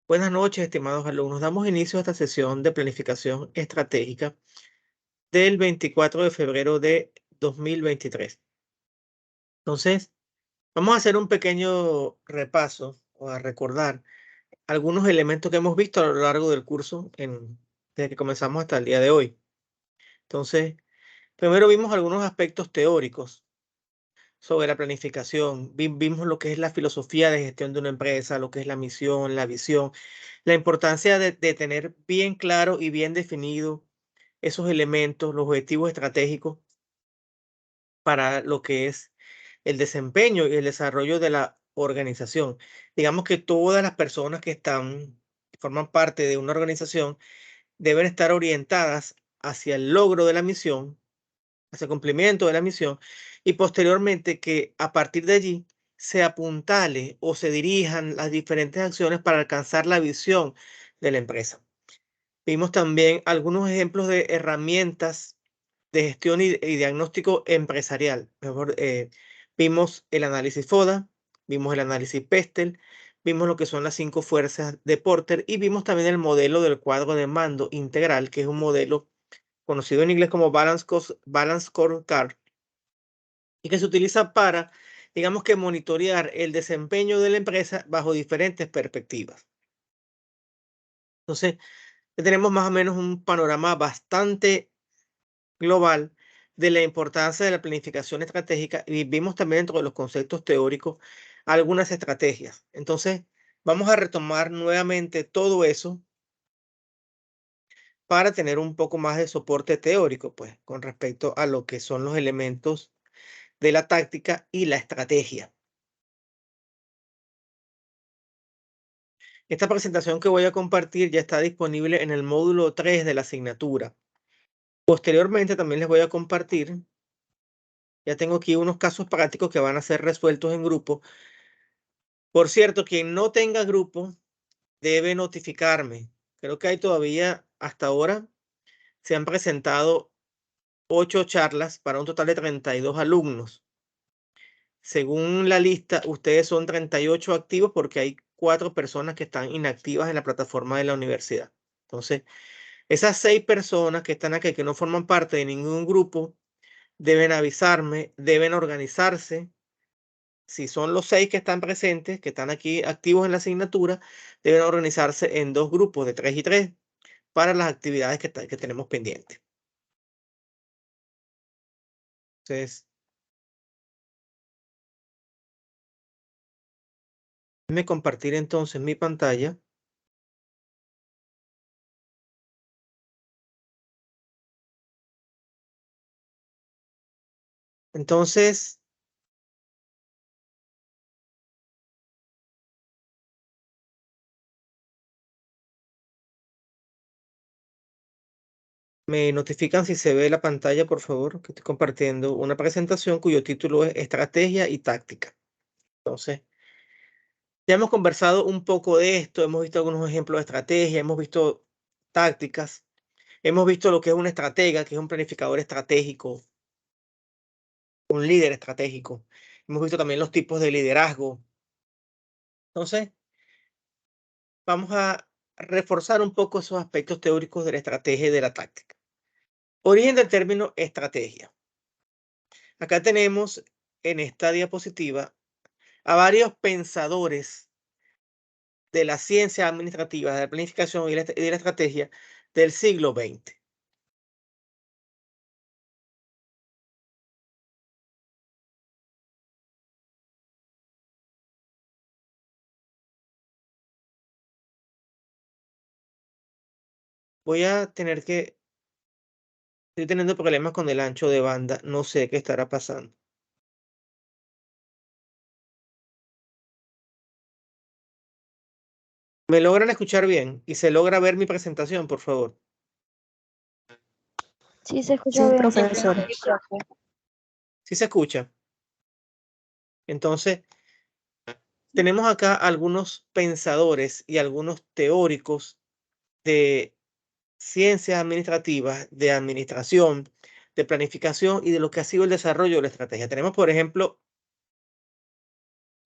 Buenas noches, estimados alumnos. Damos inicio a esta sesión de planificación estratégica del 24 de febrero de 2023. Entonces, vamos a hacer un pequeño repaso o a recordar algunos elementos que hemos visto a lo largo del curso desde que comenzamos hasta el día de hoy. Entonces, primero vimos algunos aspectos teóricos sobre la planificación. Vimos lo que es la filosofía de gestión de una empresa, lo que es la misión, la visión, la importancia de tener bien claro y bien definido esos elementos, los objetivos estratégicos para lo que es el desempeño y el desarrollo de la organización. Digamos que todas las personas que forman parte de una organización deben estar orientadas hacia el logro de la misión, hacia el cumplimiento de la misión, y posteriormente que a partir de allí se apuntale o se dirijan las diferentes acciones para alcanzar la visión de la empresa. Vimos también algunos ejemplos de herramientas de gestión y diagnóstico empresarial. Vimos el análisis FODA, vimos el análisis PESTEL, vimos lo que son las 5 fuerzas de Porter y vimos también el modelo del cuadro de mando integral, que es un modelo conocido en inglés como Balance Scorecard y que se utiliza para, digamos que monitorear el desempeño de la empresa bajo diferentes perspectivas. Entonces, ya tenemos más o menos un panorama bastante global de la importancia de la planificación estratégica y vimos también dentro de los conceptos teóricos algunas estrategias. Entonces, vamos a retomar nuevamente todo eso para tener un poco más de soporte teórico, pues, con respecto a lo que son los elementos de la táctica y la estrategia. Esta presentación que voy a compartir ya está disponible en el módulo 3 de la asignatura. Posteriormente también les voy a compartir, ya tengo aquí unos casos prácticos que van a ser resueltos en grupo. Por cierto, quien no tenga grupo debe notificarme. Creo que hay todavía, hasta ahora, se han presentado 8 charlas para un total de 32 alumnos. Según la lista, ustedes son 38 activos porque hay 4 personas que están inactivas en la plataforma de la universidad. Entonces, esas 6 personas que están aquí, que no forman parte de ningún grupo, deben avisarme, deben organizarse. Si son los 6 que están presentes, que están aquí activos en la asignatura, deben organizarse en 2 grupos de 3 y 3 para las actividades que tenemos pendientes. Entonces, déjenme compartir entonces mi pantalla. Entonces, me notifican si se ve la pantalla, por favor, que estoy compartiendo una presentación cuyo título es Estrategia y Táctica. Entonces, ya hemos conversado un poco de esto, hemos visto algunos ejemplos de estrategia, hemos visto tácticas, hemos visto lo que es un estratega, que es un planificador estratégico, un líder estratégico. Hemos visto también los tipos de liderazgo. Entonces, vamos a reforzar un poco esos aspectos teóricos de la estrategia y de la táctica. Origen del término estrategia. Acá tenemos en esta diapositiva a varios pensadores de la ciencia administrativa, de la planificación y de la estrategia del siglo XX. Estoy teniendo problemas con el ancho de banda, no sé qué estará pasando. ¿Me logran escuchar bien? ¿Y se logra ver mi presentación, por favor? Sí, se escucha Sí, bien. profesor. ¿Sí se escucha? Entonces, tenemos acá algunos pensadores y algunos teóricos de ciencias administrativas, de administración, de planificación y de lo que ha sido el desarrollo de la estrategia. Tenemos, por ejemplo,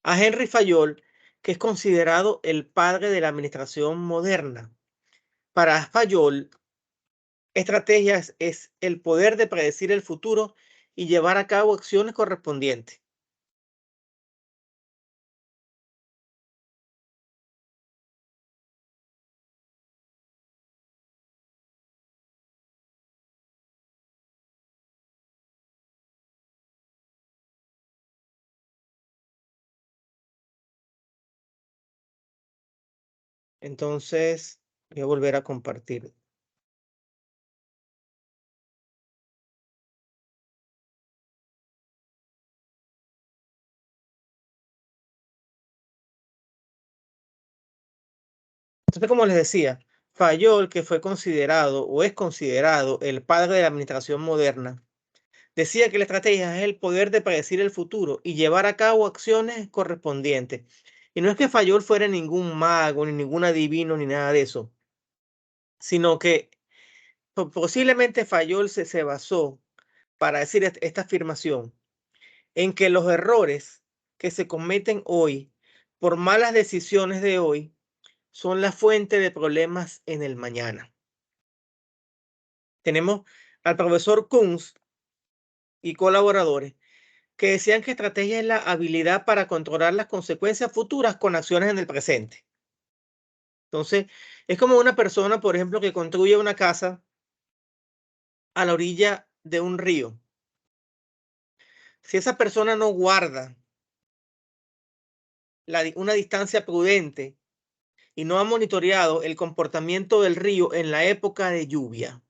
a Henry Fayol, que es considerado el padre de la administración moderna. Para Fayol, estrategias es el poder de predecir el futuro y llevar a cabo acciones correspondientes. Entonces, voy a volver a compartir. Entonces, como les decía, Fayol, que fue considerado o es considerado el padre de la administración moderna, decía que la estrategia es el poder de predecir el futuro y llevar a cabo acciones correspondientes. Y no es que Fayol fuera ningún mago, ni ningún adivino, ni nada de eso, sino que posiblemente Fayol se basó para decir esta afirmación en que los errores que se cometen hoy por malas decisiones de hoy son la fuente de problemas en el mañana. Tenemos al profesor Kunz y colaboradores que decían que estrategia es la habilidad para controlar las consecuencias futuras con acciones en el presente. Entonces, es como una persona, por ejemplo, que construye una casa a la orilla de un río. Si esa persona no guarda una distancia prudente y no ha monitoreado el comportamiento del río en la época de lluvia,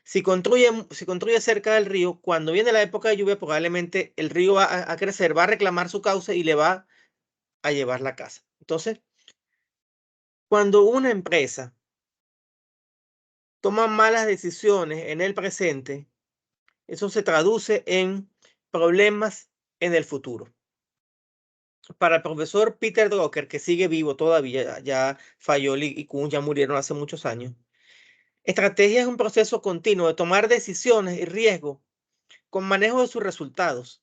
si construye cerca del río, cuando viene la época de lluvia, probablemente el río va a crecer, va a reclamar su cauce y le va a llevar la casa. Entonces, cuando una empresa toma malas decisiones en el presente, eso se traduce en problemas en el futuro. Para el profesor Peter Drucker, que sigue vivo todavía, ya Fayol y Kuhn ya murieron hace muchos años, estrategia es un proceso continuo de tomar decisiones y riesgos con manejo de sus resultados,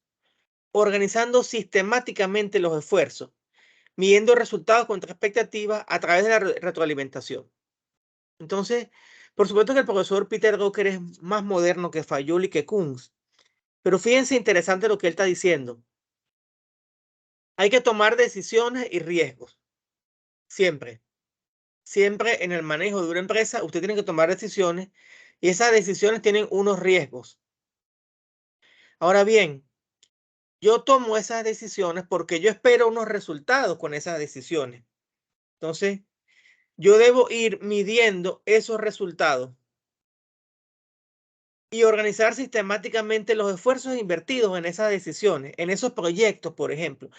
organizando sistemáticamente los esfuerzos, midiendo resultados contra expectativas a través de la retroalimentación. Entonces, por supuesto que el profesor Peter Drucker es más moderno que Fayol y que Kunz, pero fíjense interesante lo que él está diciendo. Hay que tomar decisiones y riesgos, siempre. Siempre en el manejo de una empresa, usted tiene que tomar decisiones y esas decisiones tienen unos riesgos. Ahora bien, yo tomo esas decisiones porque yo espero unos resultados con esas decisiones. Entonces, yo debo ir midiendo esos resultados y organizar sistemáticamente los esfuerzos invertidos en esas decisiones, en esos proyectos, por ejemplo.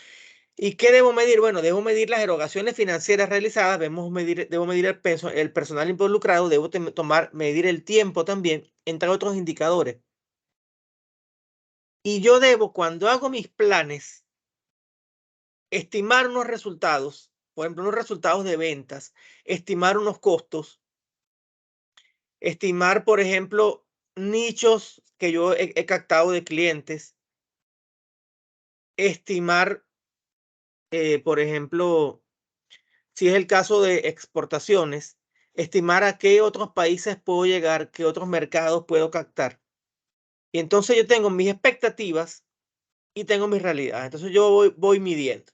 ¿Y qué debo medir? Bueno, debo medir las erogaciones financieras realizadas, debo medir el personal involucrado, debo medir el tiempo también, entre otros indicadores. Y yo debo, cuando hago mis planes, estimar unos resultados, por ejemplo, unos resultados de ventas, estimar unos costos, estimar, por ejemplo, nichos que yo he captado de clientes, estimar, por ejemplo, si es el caso de exportaciones, estimar a qué otros países puedo llegar, qué otros mercados puedo captar. Y entonces yo tengo mis expectativas y tengo mis realidades. Entonces yo voy midiendo.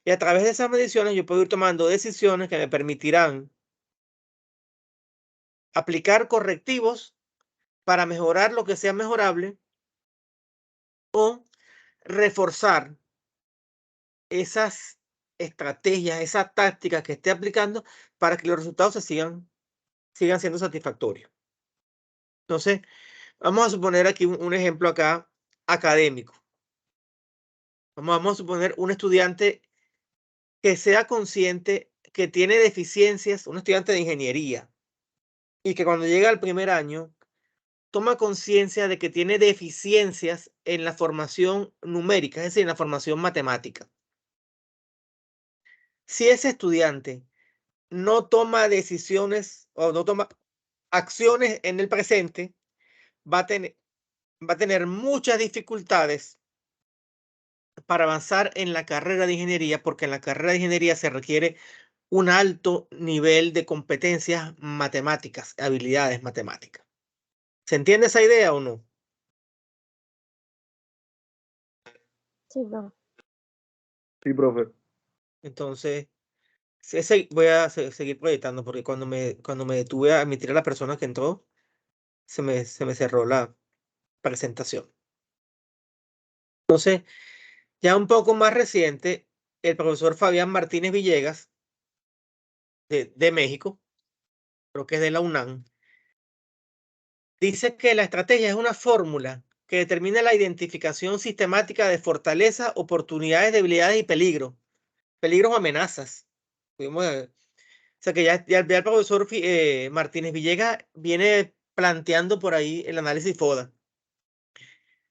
Y a través de esas mediciones yo puedo ir tomando decisiones que me permitirán aplicar correctivos para mejorar lo que sea mejorable o reforzar esas estrategias, esas tácticas que esté aplicando para que los resultados sigan siendo satisfactorios. Entonces, vamos a suponer aquí un ejemplo acá académico. Vamos a suponer un estudiante que sea consciente que tiene deficiencias, un estudiante de ingeniería, y que cuando llega al primer año toma conciencia de que tiene deficiencias en la formación numérica, es decir, en la formación matemática. Si ese estudiante no toma decisiones o no toma acciones en el presente, va a tener muchas dificultades para avanzar en la carrera de ingeniería, porque en la carrera de ingeniería se requiere un alto nivel de competencias matemáticas, habilidades matemáticas. ¿Se entiende esa idea o no? Sí, profe. Sí, profe. Entonces, voy a seguir proyectando porque cuando me detuve a admitir a la persona que entró, se me cerró la presentación. Entonces, ya un poco más reciente, el profesor Fabián Martínez Villegas, de México, creo que es de la UNAM, dice que la estrategia es una fórmula que determina la identificación sistemática de fortalezas, oportunidades, debilidades y peligros o amenazas. O sea que ya el profesor Martínez Villegas viene planteando por ahí el análisis FODA.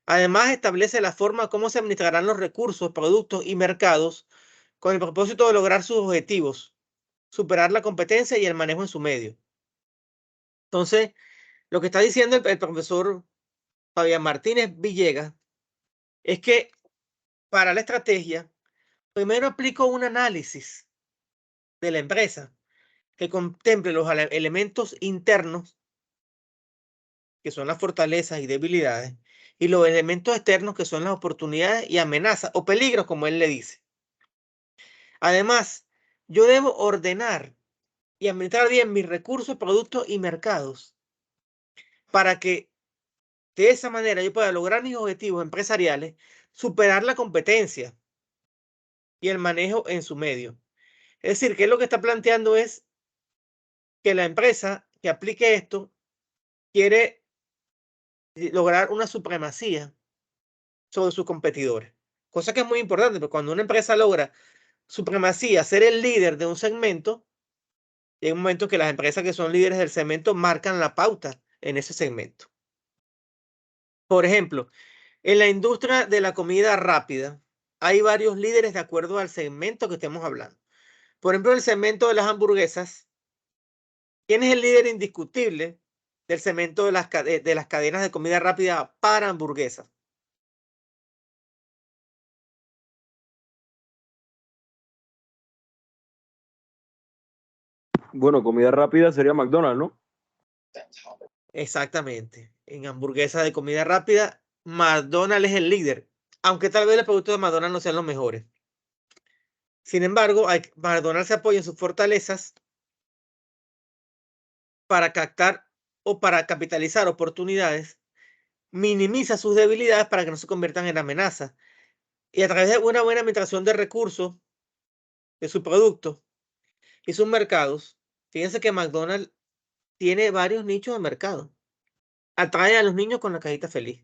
Además, establece la forma cómo se administrarán los recursos, productos y mercados con el propósito de lograr sus objetivos, superar la competencia y el manejo en su medio. Entonces, lo que está diciendo el profesor Fabián Martínez Villegas es que para la estrategia, primero aplico un análisis de la empresa que contemple los elementos internos, que son las fortalezas y debilidades, y los elementos externos, que son las oportunidades y amenazas o peligros, como él le dice. Además, yo debo ordenar y administrar bien mis recursos, productos y mercados para que de esa manera yo pueda lograr mis objetivos empresariales, superar la competencia y el manejo en su medio. Es decir, que lo que está planteando es que la empresa que aplique esto quiere lograr una supremacía sobre sus competidores. Cosa que es muy importante, porque cuando una empresa logra supremacía, ser el líder de un segmento, hay un momento que las empresas que son líderes del segmento marcan la pauta en ese segmento. Por ejemplo, en la industria de la comida rápida, hay varios líderes de acuerdo al segmento que estemos hablando. Por ejemplo, el segmento de las hamburguesas, ¿quién es el líder indiscutible del segmento de las cadenas de comida rápida para hamburguesas? Bueno, comida rápida sería McDonald's, ¿no? Exactamente. En hamburguesas de comida rápida, McDonald's es el líder, aunque tal vez los productos de McDonald's no sean los mejores. Sin embargo, McDonald's se apoya en sus fortalezas para captar o para capitalizar oportunidades, minimiza sus debilidades para que no se conviertan en amenazas. Y a través de una buena administración de recursos de su producto y sus mercados, fíjense que McDonald's tiene varios nichos de mercado. Atrae a los niños con la cajita feliz,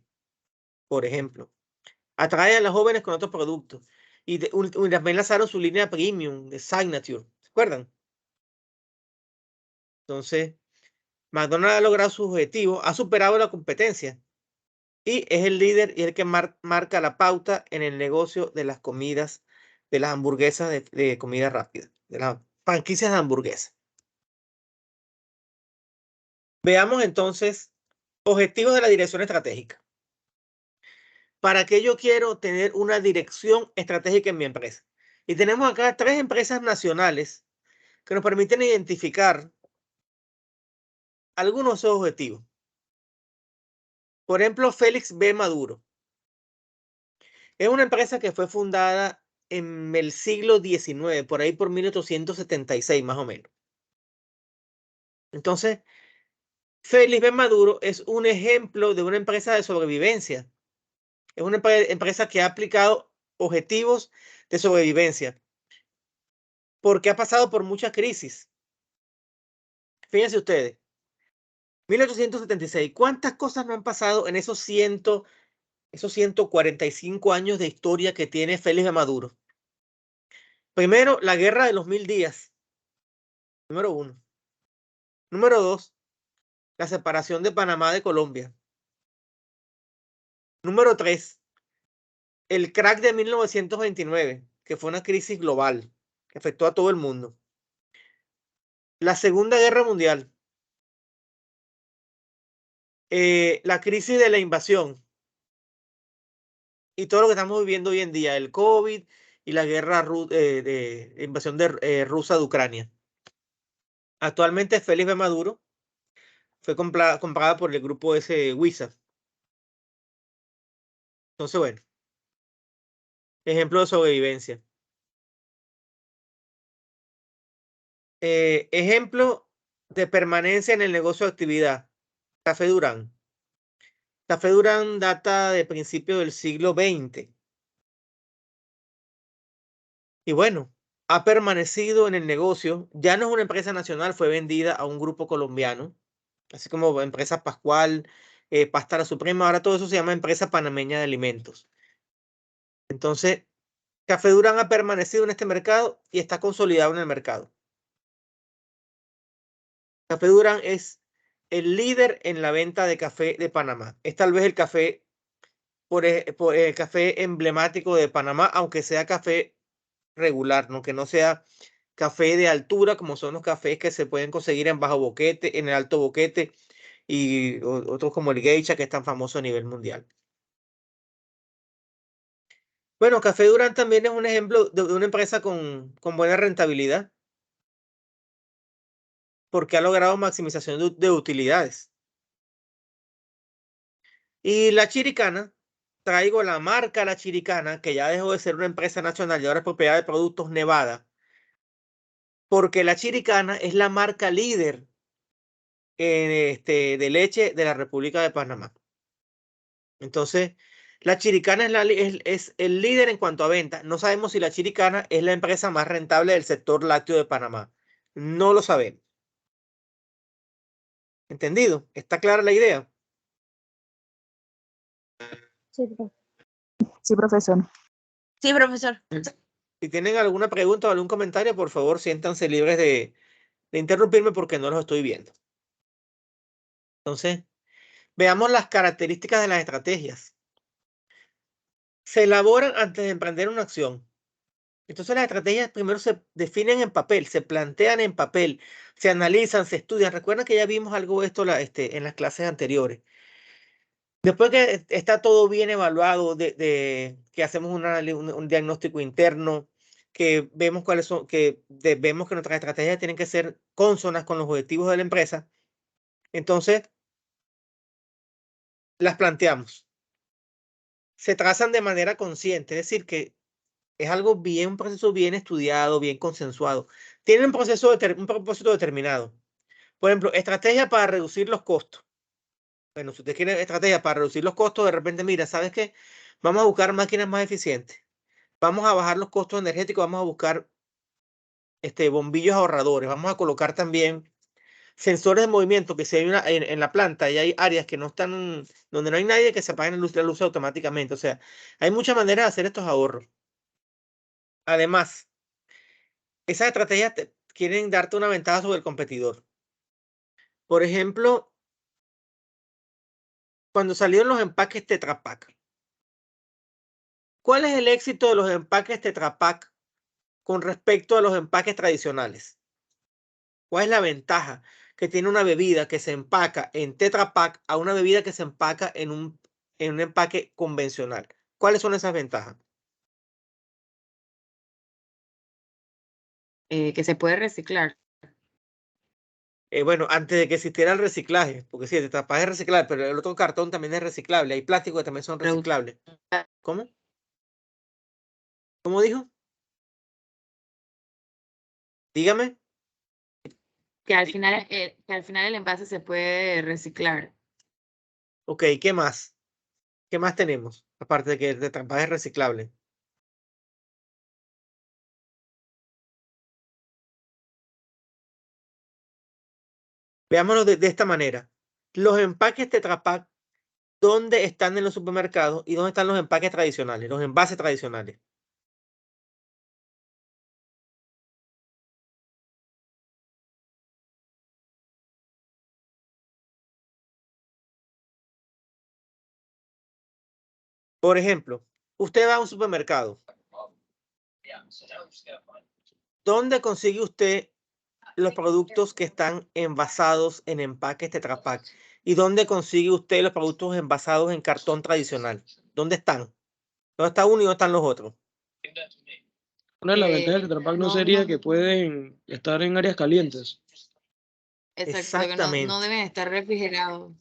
por ejemplo. Atrae a los jóvenes con otros productos. Y también lanzaron su línea premium de Signature. ¿Se acuerdan? Entonces, McDonald's ha logrado su objetivo, ha superado la competencia y es el líder y el que marca la pauta en el negocio de las comidas, de las hamburguesas de comida rápida, de las franquicias de hamburguesas. Veamos entonces objetivos de la dirección estratégica. ¿Para qué yo quiero tener una dirección estratégica en mi empresa? Y tenemos acá 3 empresas nacionales que nos permiten identificar algunos de esos objetivos. Por ejemplo, Félix B. Maduro. Es una empresa que fue fundada en el siglo XIX, por ahí por 1876 más o menos. Entonces, Félix B. Maduro es un ejemplo de una empresa de sobrevivencia. Es una empresa que ha aplicado objetivos de sobrevivencia porque ha pasado por muchas crisis. Fíjense ustedes, 1876, ¿cuántas cosas no han pasado en esos 145 años de historia que tiene Félix B. Maduro? Primero, la guerra de los 1000 días, número 1. Número 2, la separación de Panamá de Colombia. Número 3, el crack de 1929, que fue una crisis global que afectó a todo el mundo. La Segunda Guerra Mundial, la crisis de la invasión y todo lo que estamos viviendo hoy en día, el COVID y la guerra de invasión rusa de Ucrania. Actualmente Félix B. Maduro fue comprada por el grupo ese WISA. Entonces, bueno, ejemplo de sobrevivencia. Ejemplo de permanencia en el negocio de actividad. Café Durán. Café Durán data de principios del siglo XX. Y bueno, ha permanecido en el negocio. Ya no es una empresa nacional, fue vendida a un grupo colombiano, así como Empresa Pascual, Pasta La Suprema. Ahora todo eso se llama Empresa Panameña de Alimentos. Entonces, Café Durán ha permanecido en este mercado y está consolidado en el mercado. Café Durán es el líder en la venta de café de Panamá. Es tal vez el café, el café emblemático de Panamá, aunque sea café regular, ¿no? Que no sea café de altura, como son los cafés que se pueden conseguir en bajo boquete, en el alto boquete, y otros como el Geisha, que es tan famoso a nivel mundial. Bueno, Café Durán también es un ejemplo de una empresa con buena rentabilidad, porque ha logrado maximización de utilidades. Y La Chiricana, traigo la marca La Chiricana, que ya dejó de ser una empresa nacional y ahora es propiedad de Productos Nevada, porque La Chiricana es la marca líder de leche de la República de Panamá. Entonces, La Chiricana es el líder en cuanto a venta. No sabemos si La Chiricana es la empresa más rentable del sector lácteo de Panamá. No lo sabemos. ¿Entendido? ¿Está clara la idea? Sí, profe. Sí, profesor. Sí, profesor. Si tienen alguna pregunta o algún comentario, por favor, siéntanse libres de interrumpirme porque no los estoy viendo. Entonces, veamos las características de las estrategias. Se elaboran antes de emprender una acción. Entonces las estrategias primero se definen en papel, se plantean en papel, se analizan, se estudian. Recuerden que ya vimos algo de esto en las clases anteriores. Después que está todo bien evaluado, que hacemos un diagnóstico interno, que vemos cuáles son, vemos que nuestras estrategias tienen que ser cónsonas con los objetivos de la empresa, entonces las planteamos. Se trazan de manera consciente, es decir, que es algo un proceso bien estudiado, bien consensuado. Tiene un propósito determinado. Por ejemplo, estrategia para reducir los costos. Bueno, si usted quiere estrategia para reducir los costos, de repente, mira, ¿sabes qué? Vamos a buscar máquinas más eficientes. Vamos a bajar los costos energéticos, vamos a buscar bombillos ahorradores. Vamos a colocar también sensores de movimiento, que si hay en la planta y hay áreas que no están, donde no hay nadie, que se apaguen la luz automáticamente. O sea, hay muchas maneras de hacer estos ahorros. Además, esas estrategias quieren darte una ventaja sobre el competidor. Por ejemplo, cuando salieron los empaques Tetra Pak. ¿Cuál es el éxito de los empaques Tetra Pak con respecto a los empaques tradicionales? ¿Cuál es la ventaja que tiene una bebida que se empaca en Tetra Pak a una bebida que se empaca en un empaque convencional? ¿Cuáles son esas ventajas? Que se puede reciclar. Bueno, antes de que existiera el reciclaje, porque sí, el Tetra Pak es reciclable, pero el otro cartón también es reciclable. Hay plásticos que también son reciclables. ¿Cómo? ¿Cómo dijo? Dígame. Que al final el envase se puede reciclar. Ok, ¿qué más? ¿Qué más tenemos? Aparte de que el Tetra Pak es reciclable. Veámoslo de esta manera. Los empaques Tetra Pak, ¿dónde están en los supermercados y dónde están los empaques tradicionales, los envases tradicionales? Por ejemplo, usted va a un supermercado. ¿Dónde consigue usted los productos que están envasados en empaques Tetra Pak? ¿Y dónde consigue usted los productos envasados en cartón tradicional? ¿Dónde están? ¿Dónde está uno y dónde están los otros? Una de las ventajas del Tetra Pak no sería no. que pueden estar en áreas calientes. Exacto, que no Exactamente. deben estar refrigerados.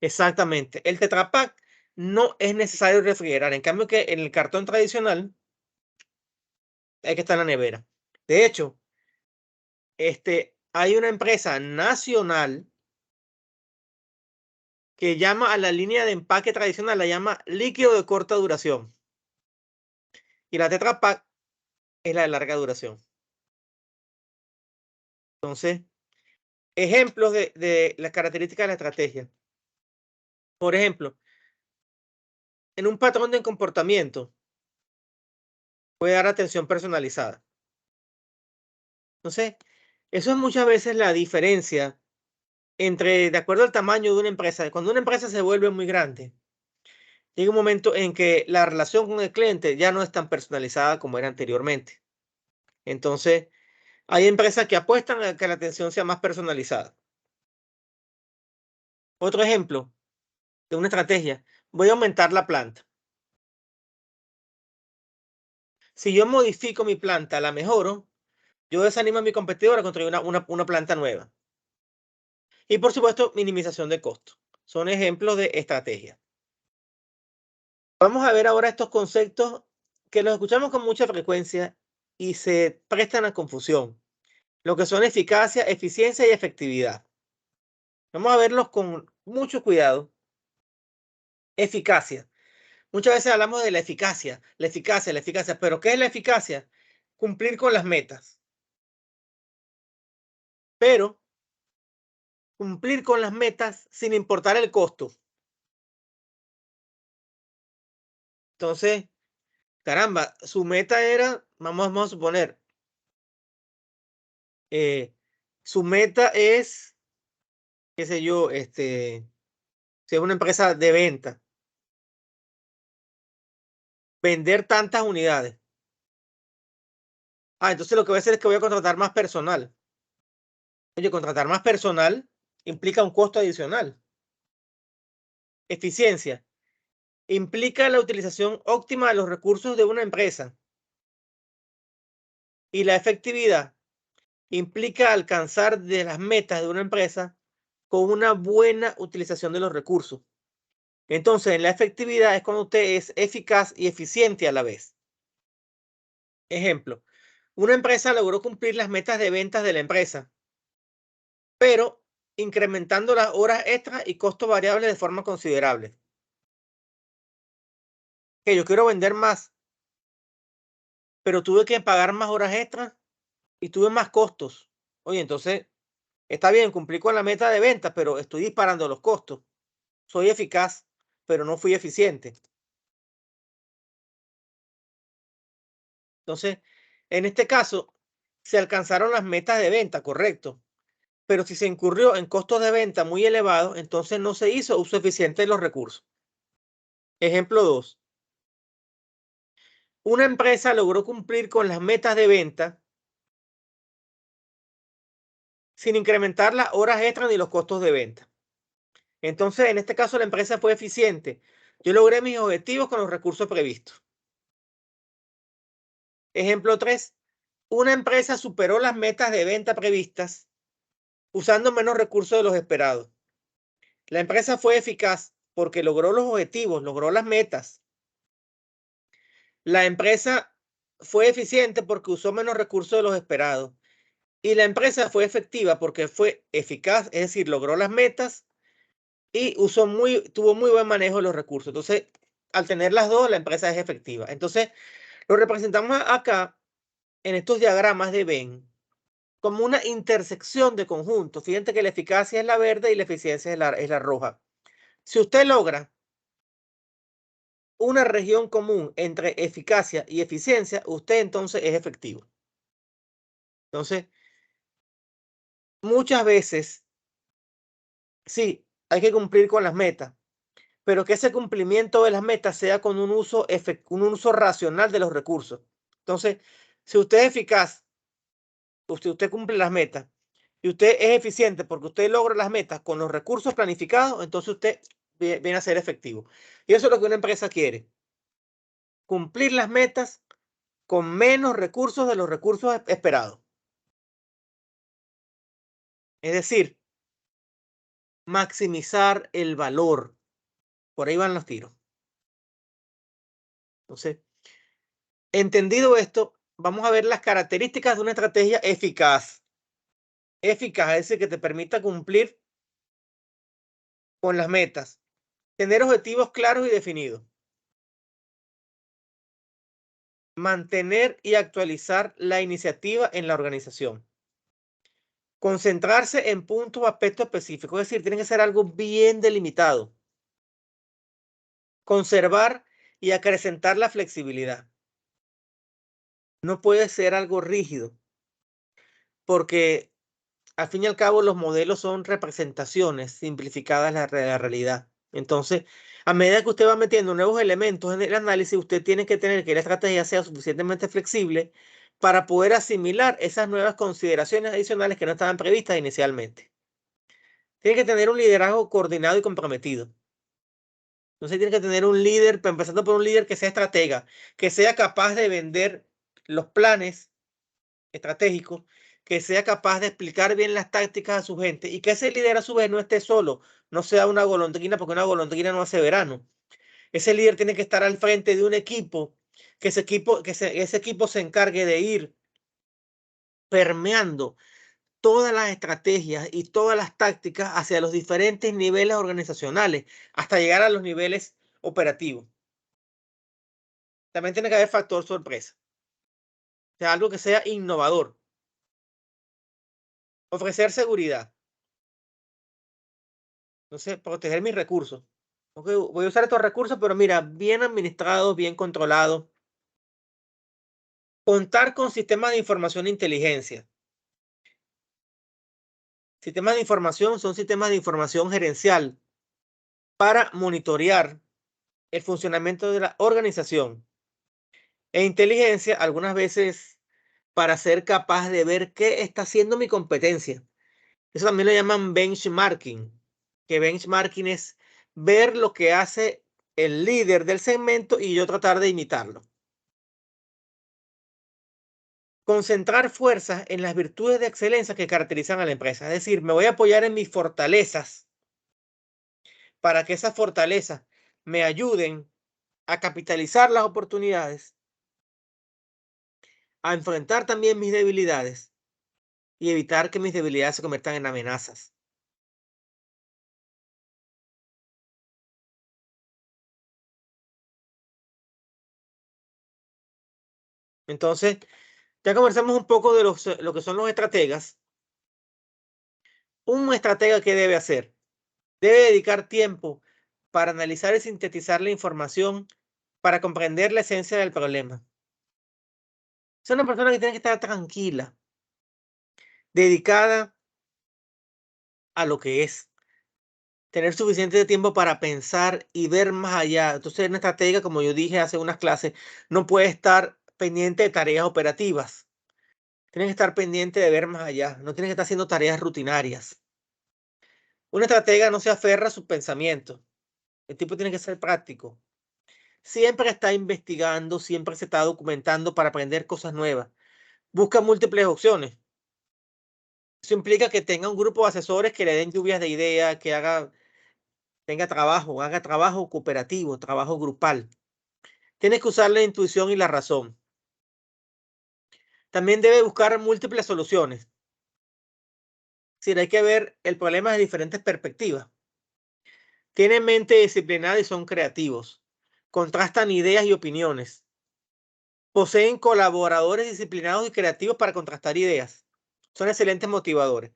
Exactamente. El Tetra Pak no es necesario refrigerar. En cambio que en el cartón tradicional hay que estar en la nevera. De hecho, hay una empresa nacional que llama a la línea de empaque tradicional, la llama líquido de corta duración. Y la Tetra Pak es la de larga duración. Entonces, ejemplos de las características de la estrategia. Por ejemplo, en un patrón de comportamiento puede dar atención personalizada. Entonces, eso es muchas veces la diferencia entre, de acuerdo al tamaño de una empresa. Cuando una empresa se vuelve muy grande, llega un momento en que la relación con el cliente ya no es tan personalizada como era anteriormente. Entonces, hay empresas que apuestan a que la atención sea más personalizada. Otro ejemplo de una estrategia, voy a aumentar la planta. Si yo modifico mi planta, la mejoro, yo desanimo a mi competidor a construir una planta nueva. Y por supuesto, minimización de costos. Son ejemplos de estrategia. Vamos a ver ahora estos conceptos que los escuchamos con mucha frecuencia y se prestan a confusión. Lo que son eficacia, eficiencia y efectividad. Vamos a verlos con mucho cuidado. Eficacia. Muchas veces hablamos de la eficacia, pero ¿qué es la eficacia? Cumplir con las metas. Pero cumplir con las metas sin importar el costo. Entonces, caramba, su meta era, vamos a suponer, su meta es, qué sé yo, si es una empresa de venta, vender tantas unidades. Entonces lo que voy a hacer es que voy a contratar más personal. Oye, contratar más personal implica un costo adicional. Eficiencia. Implica la utilización óptima de los recursos de una empresa. Y la efectividad implica alcanzar de las metas de una empresa con una buena utilización de los recursos. Entonces, la efectividad es cuando usted es eficaz y eficiente a la vez. Ejemplo, una empresa logró cumplir las metas de ventas de la empresa, pero incrementando las horas extras y costos variables de forma considerable. Que yo quiero vender más, pero tuve que pagar más horas extras y tuve más costos. Oye, entonces, está bien, cumplí con la meta de venta, pero estoy disparando los costos. Soy eficaz, pero no fui eficiente. Entonces, en este caso, se alcanzaron las metas de venta, correcto. Pero si se incurrió en costos de venta muy elevados, entonces no se hizo uso eficiente de los recursos. Ejemplo 2. Una empresa logró cumplir con las metas de venta sin incrementar las horas extras ni los costos de venta. Entonces, en este caso, la empresa fue eficiente. Yo logré mis objetivos con los recursos previstos. Ejemplo 3. Una empresa superó las metas de venta previstas usando menos recursos de los esperados. La empresa fue eficaz porque logró los objetivos, logró las metas. La empresa fue eficiente porque usó menos recursos de los esperados. Y la empresa fue efectiva porque fue eficaz, es decir, logró las metas y tuvo muy buen manejo de los recursos. Entonces, al tener las dos, la empresa es efectiva. Entonces, lo representamos acá en estos diagramas de Venn como una intersección de conjuntos. Fíjense que la eficacia es la verde y la eficiencia es la roja. Si usted logra una región común entre eficacia y eficiencia, usted entonces es efectivo. Entonces, muchas veces, sí, hay que cumplir con las metas, pero que ese cumplimiento de las metas sea con un uso racional de los recursos. Entonces, si usted es eficaz, usted cumple las metas y usted es eficiente porque usted logra las metas con los recursos planificados, entonces usted viene a ser efectivo. Y eso es lo que una empresa quiere. cumplir las metas con menos recursos de los recursos esperados. Es decir, maximizar el valor. Por ahí van los tiros. Entonces, entendido esto, vamos a ver las características de una estrategia eficaz. Eficaz, es decir, que te permita cumplir con las metas. Tener objetivos claros y definidos. Mantener y actualizar la iniciativa en la organización. Concentrarse en puntos o aspectos específicos, es decir, tiene que ser algo bien delimitado. Conservar y acrecentar la flexibilidad. No puede ser algo rígido, porque al fin y al cabo los modelos son representaciones simplificadas de la realidad. Entonces, a medida que usted va metiendo nuevos elementos en el análisis, usted tiene que tener que la estrategia sea suficientemente flexible para poder asimilar esas nuevas consideraciones adicionales que no estaban previstas inicialmente. Tiene que tener un liderazgo coordinado y comprometido. Entonces tiene que tener un líder, empezando por un líder que sea estratega, que sea capaz de vender los planes estratégicos, que sea capaz de explicar bien las tácticas a su gente y que ese líder a su vez no esté solo, no sea una golondrina, porque una golondrina no hace verano. Ese líder tiene que estar al frente de un equipo, que ese equipo se encargue de ir permeando todas las estrategias y todas las tácticas hacia los diferentes niveles organizacionales, hasta llegar a los niveles operativos. También tiene que haber factor sorpresa, o sea, algo que sea innovador. Ofrecer seguridad. Entonces, proteger mis recursos. Okay, voy a usar estos recursos, pero mira, bien administrados, bien controlados. Contar con sistemas de información e inteligencia. Sistemas de información son sistemas de información gerencial para monitorear el funcionamiento de la organización. E inteligencia, algunas veces, para ser capaz de ver qué está haciendo mi competencia. Eso también lo llaman benchmarking, que benchmarking es ver lo que hace el líder del segmento y yo tratar de imitarlo. Concentrar fuerzas en las virtudes de excelencia que caracterizan a la empresa. Es decir, me voy a apoyar en mis fortalezas para que esas fortalezas me ayuden a capitalizar las oportunidades, a enfrentar también mis debilidades y evitar que mis debilidades se conviertan en amenazas. Entonces, ya conversamos un poco de lo que son los estrategas. Un estratega, ¿qué debe hacer? Debe dedicar tiempo para analizar y sintetizar la información para comprender la esencia del problema. Es una persona que tiene que estar tranquila, dedicada a lo que es. Tener suficiente tiempo para pensar y ver más allá. Entonces, una estratega, como yo dije hace unas clases, no puede estar pendiente de tareas operativas. Tiene que estar pendiente de ver más allá. No tiene que estar haciendo tareas rutinarias. Una estratega no se aferra a sus pensamientos. El tipo tiene que ser práctico. Siempre está investigando, siempre se está documentando para aprender cosas nuevas. Busca múltiples opciones. Eso implica que tenga un grupo de asesores que le den lluvias de ideas, que haga trabajo cooperativo, trabajo grupal. Tienes que usar la intuición y la razón. También debe buscar múltiples soluciones. Es decir, hay que ver el problema de diferentes perspectivas. Tienen mente disciplinada y son creativos. Contrastan ideas y opiniones. Poseen colaboradores disciplinados y creativos para contrastar ideas. Son excelentes motivadores.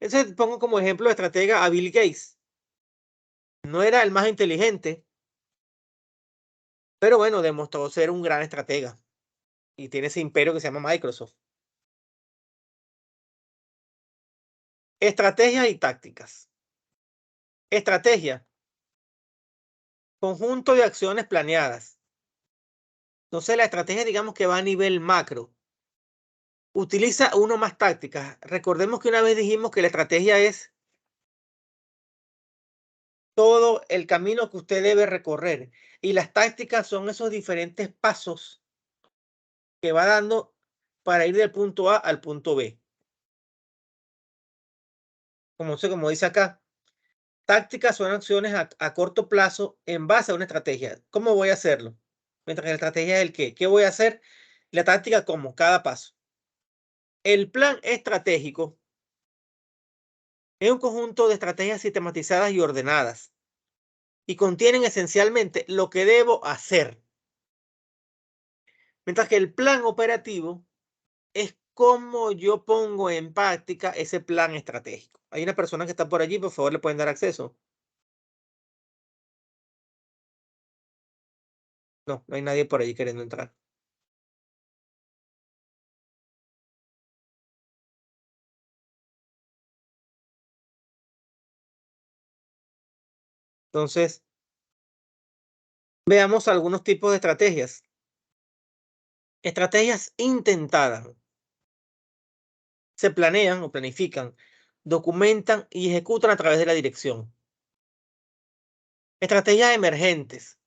Entonces pongo como ejemplo de estratega a Bill Gates. No era el más inteligente, pero bueno, demostró ser un gran estratega. Y tiene ese imperio que se llama Microsoft. Estrategias y tácticas. Estrategia. Conjunto de acciones planeadas. Entonces la estrategia, digamos que va a nivel macro. Utiliza uno más tácticas. Recordemos que una vez dijimos que la estrategia es todo el camino que usted debe recorrer. Y las tácticas son esos diferentes pasos que va dando para ir del punto A al punto B. Como dice acá, tácticas son acciones a corto plazo en base a una estrategia. ¿Cómo voy a hacerlo? Mientras que la estrategia es el qué. ¿Qué voy a hacer? La táctica, ¿cómo? Cada paso. El plan estratégico es un conjunto de estrategias sistematizadas y ordenadas y contienen esencialmente lo que debo hacer. Mientras que el plan operativo es cómo yo pongo en práctica ese plan estratégico. Hay una persona que está por allí, por favor, le pueden dar acceso. No, no hay nadie por allí queriendo entrar. Entonces, veamos algunos tipos de estrategias. Estrategias intentadas. Se planean o planifican, documentan y ejecutan a través de la dirección. Estrategias emergentes.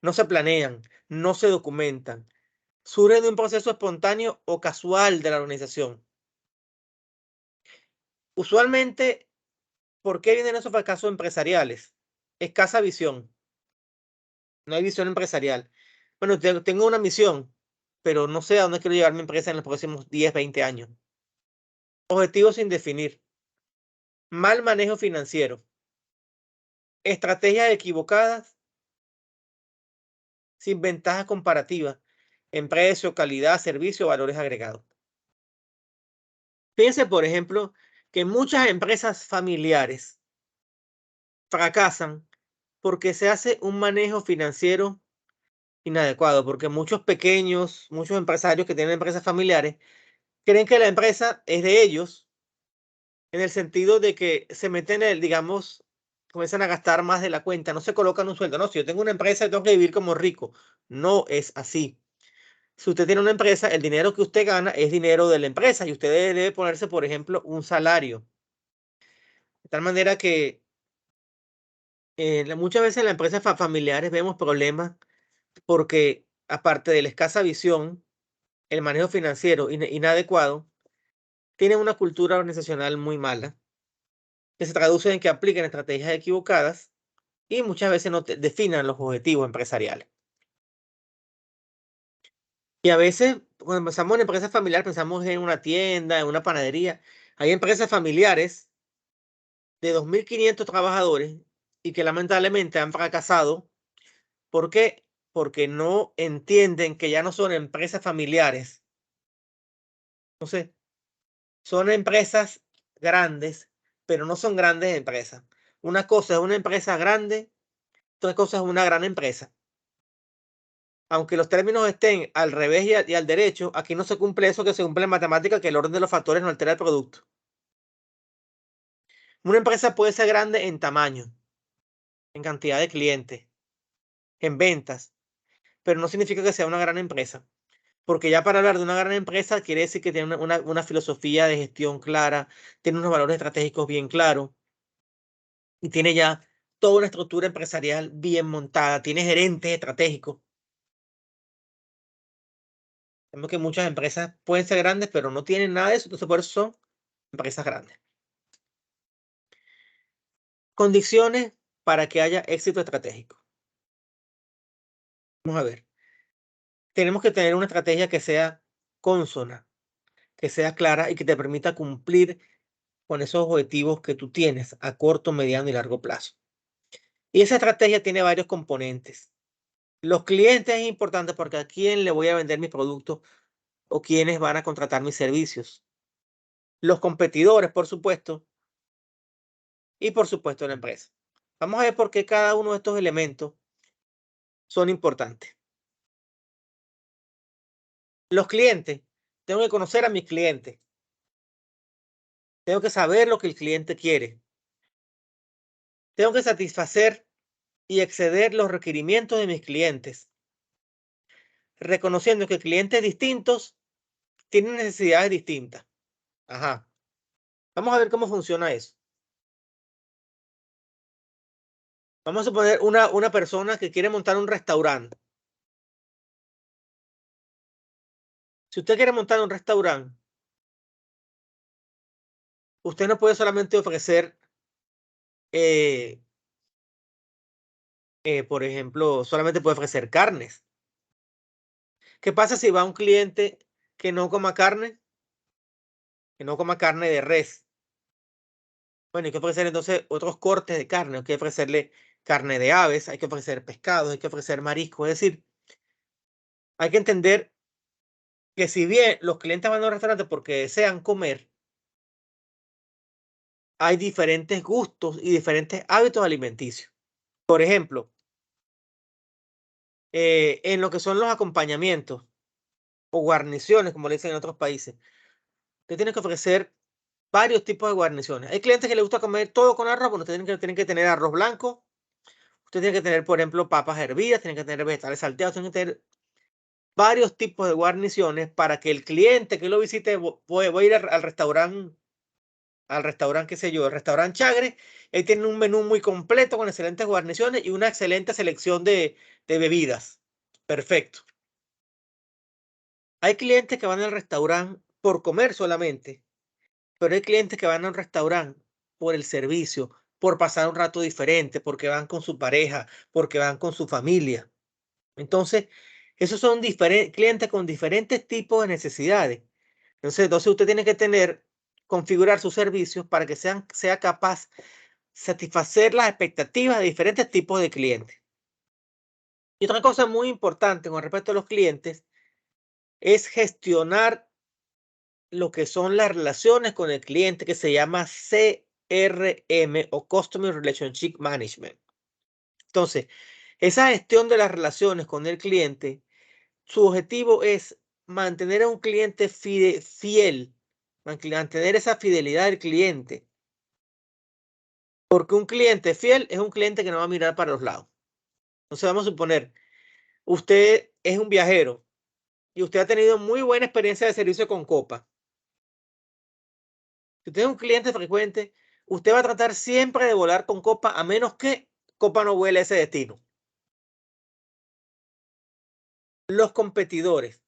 No se planean, no se documentan. Surgen de un proceso espontáneo o casual de la organización. Usualmente, ¿por qué vienen esos fracasos empresariales? Escasa visión. No hay visión empresarial. Bueno, tengo una misión, pero no sé a dónde quiero llevar mi empresa en los próximos 10, 20 años. Objetivos sin definir. Mal manejo financiero. Estrategias equivocadas sin ventajas comparativas en precio, calidad, servicio, valores agregados. Fíjense, por ejemplo, que muchas empresas familiares fracasan porque se hace un manejo financiero inadecuado, porque muchos empresarios que tienen empresas familiares creen que la empresa es de ellos, en el sentido de que se meten digamos, comienzan a gastar más de la cuenta, no se colocan un sueldo. No, si yo tengo una empresa, tengo que vivir como rico. No es así. Si usted tiene una empresa, el dinero que usted gana es dinero de la empresa y usted debe ponerse, por ejemplo, un salario. De tal manera que muchas veces en las empresas familiares vemos problemas porque, aparte de la escasa visión, el manejo financiero inadecuado, tienen una cultura organizacional muy mala, que se traduce en que apliquen estrategias equivocadas y muchas veces no definan los objetivos empresariales. Y a veces, cuando pensamos en empresas familiares, pensamos en una tienda, en una panadería. Hay empresas familiares de 2.500 trabajadores y que lamentablemente han fracasado. ¿Por qué? Porque no entienden que ya no son empresas familiares. No sé, son empresas grandes, pero no son grandes empresas. Una cosa es una empresa grande, otra cosa es una gran empresa. Aunque los términos estén al revés y al derecho, aquí no se cumple eso que se cumple en matemática, que el orden de los factores no altera el producto. Una empresa puede ser grande en tamaño, en cantidad de clientes, en ventas, pero no significa que sea una gran empresa. Porque ya para hablar de una gran empresa quiere decir que tiene una filosofía de gestión clara, tiene unos valores estratégicos bien claros y tiene ya toda una estructura empresarial bien montada, tiene gerentes estratégicos. Vemos que muchas empresas pueden ser grandes, pero no tienen nada de eso, entonces por eso son empresas grandes. Condiciones para que haya éxito estratégico. Vamos a ver. Tenemos que tener una estrategia que sea consona, que sea clara y que te permita cumplir con esos objetivos que tú tienes a corto, mediano y largo plazo. Y esa estrategia tiene varios componentes. Los clientes es importante porque a quién le voy a vender mis productos o quiénes van a contratar mis servicios. Los competidores, por supuesto, y por supuesto la empresa. Vamos a ver por qué cada uno de estos elementos son importantes. Los clientes. Tengo que conocer a mis clientes. Tengo que saber lo que el cliente quiere. Tengo que satisfacer y exceder los requerimientos de mis clientes, reconociendo que clientes distintos tienen necesidades distintas. Ajá. Vamos a ver cómo funciona eso. Vamos a suponer una persona que quiere montar un restaurante. Si usted quiere montar un restaurante, usted no puede solamente ofrecer, por ejemplo, solamente puede ofrecer carnes. ¿Qué pasa si va un cliente que no coma carne? Que no coma carne de res. Bueno, hay que ofrecer entonces otros cortes de carne. Hay que ofrecerle carne de aves, hay que ofrecer pescados, hay que ofrecer mariscos. Es decir, hay que entender que si bien los clientes van a un restaurante porque desean comer, hay diferentes gustos y diferentes hábitos alimenticios. Por ejemplo, en lo que son los acompañamientos o guarniciones, como le dicen en otros países, usted tiene que ofrecer varios tipos de guarniciones. Hay clientes que les gusta comer todo con arroz, bueno, ustedes tienen que tener arroz blanco, usted tiene que tener, por ejemplo, papas hervidas, tienen que tener vegetales salteados, tienen que tener varios tipos de guarniciones para que el cliente que lo visite, voy a ir al restaurante, qué sé yo, el restaurante Chagre, ahí tienen un menú muy completo con excelentes guarniciones y una excelente selección de bebidas. Perfecto. Hay clientes que van al restaurante por comer solamente, pero hay clientes que van a un restaurante por el servicio, por pasar un rato diferente, porque van con su pareja, porque van con su familia. Entonces, esos son clientes con diferentes tipos de necesidades. Entonces usted tiene que configurar sus servicios para que sea capaz de satisfacer las expectativas de diferentes tipos de clientes. Y otra cosa muy importante con respecto a los clientes es gestionar lo que son las relaciones con el cliente, que se llama CRM o Customer Relationship Management. Entonces, esa gestión de las relaciones con el cliente, su objetivo es mantener a un cliente fiel, mantener esa fidelidad del cliente. Porque un cliente fiel es un cliente que no va a mirar para los lados. Entonces vamos a suponer, usted es un viajero y usted ha tenido muy buena experiencia de servicio con Copa. Si usted es un cliente frecuente, usted va a tratar siempre de volar con Copa a menos que Copa no vuele a ese destino. Los competidores.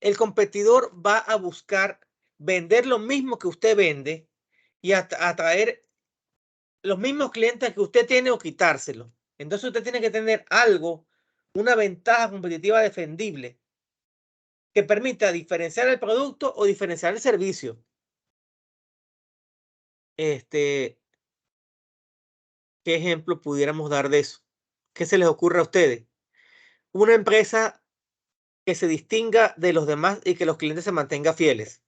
El competidor va a buscar vender lo mismo que usted vende y atraer los mismos clientes que usted tiene o quitárselo. Entonces usted tiene que tener algo, una ventaja competitiva defendible que permita diferenciar el producto o diferenciar el servicio. ¿Qué ejemplo pudiéramos dar de eso? ¿Qué se les ocurre a ustedes? Una empresa que se distinga de los demás y que los clientes se mantengan fieles.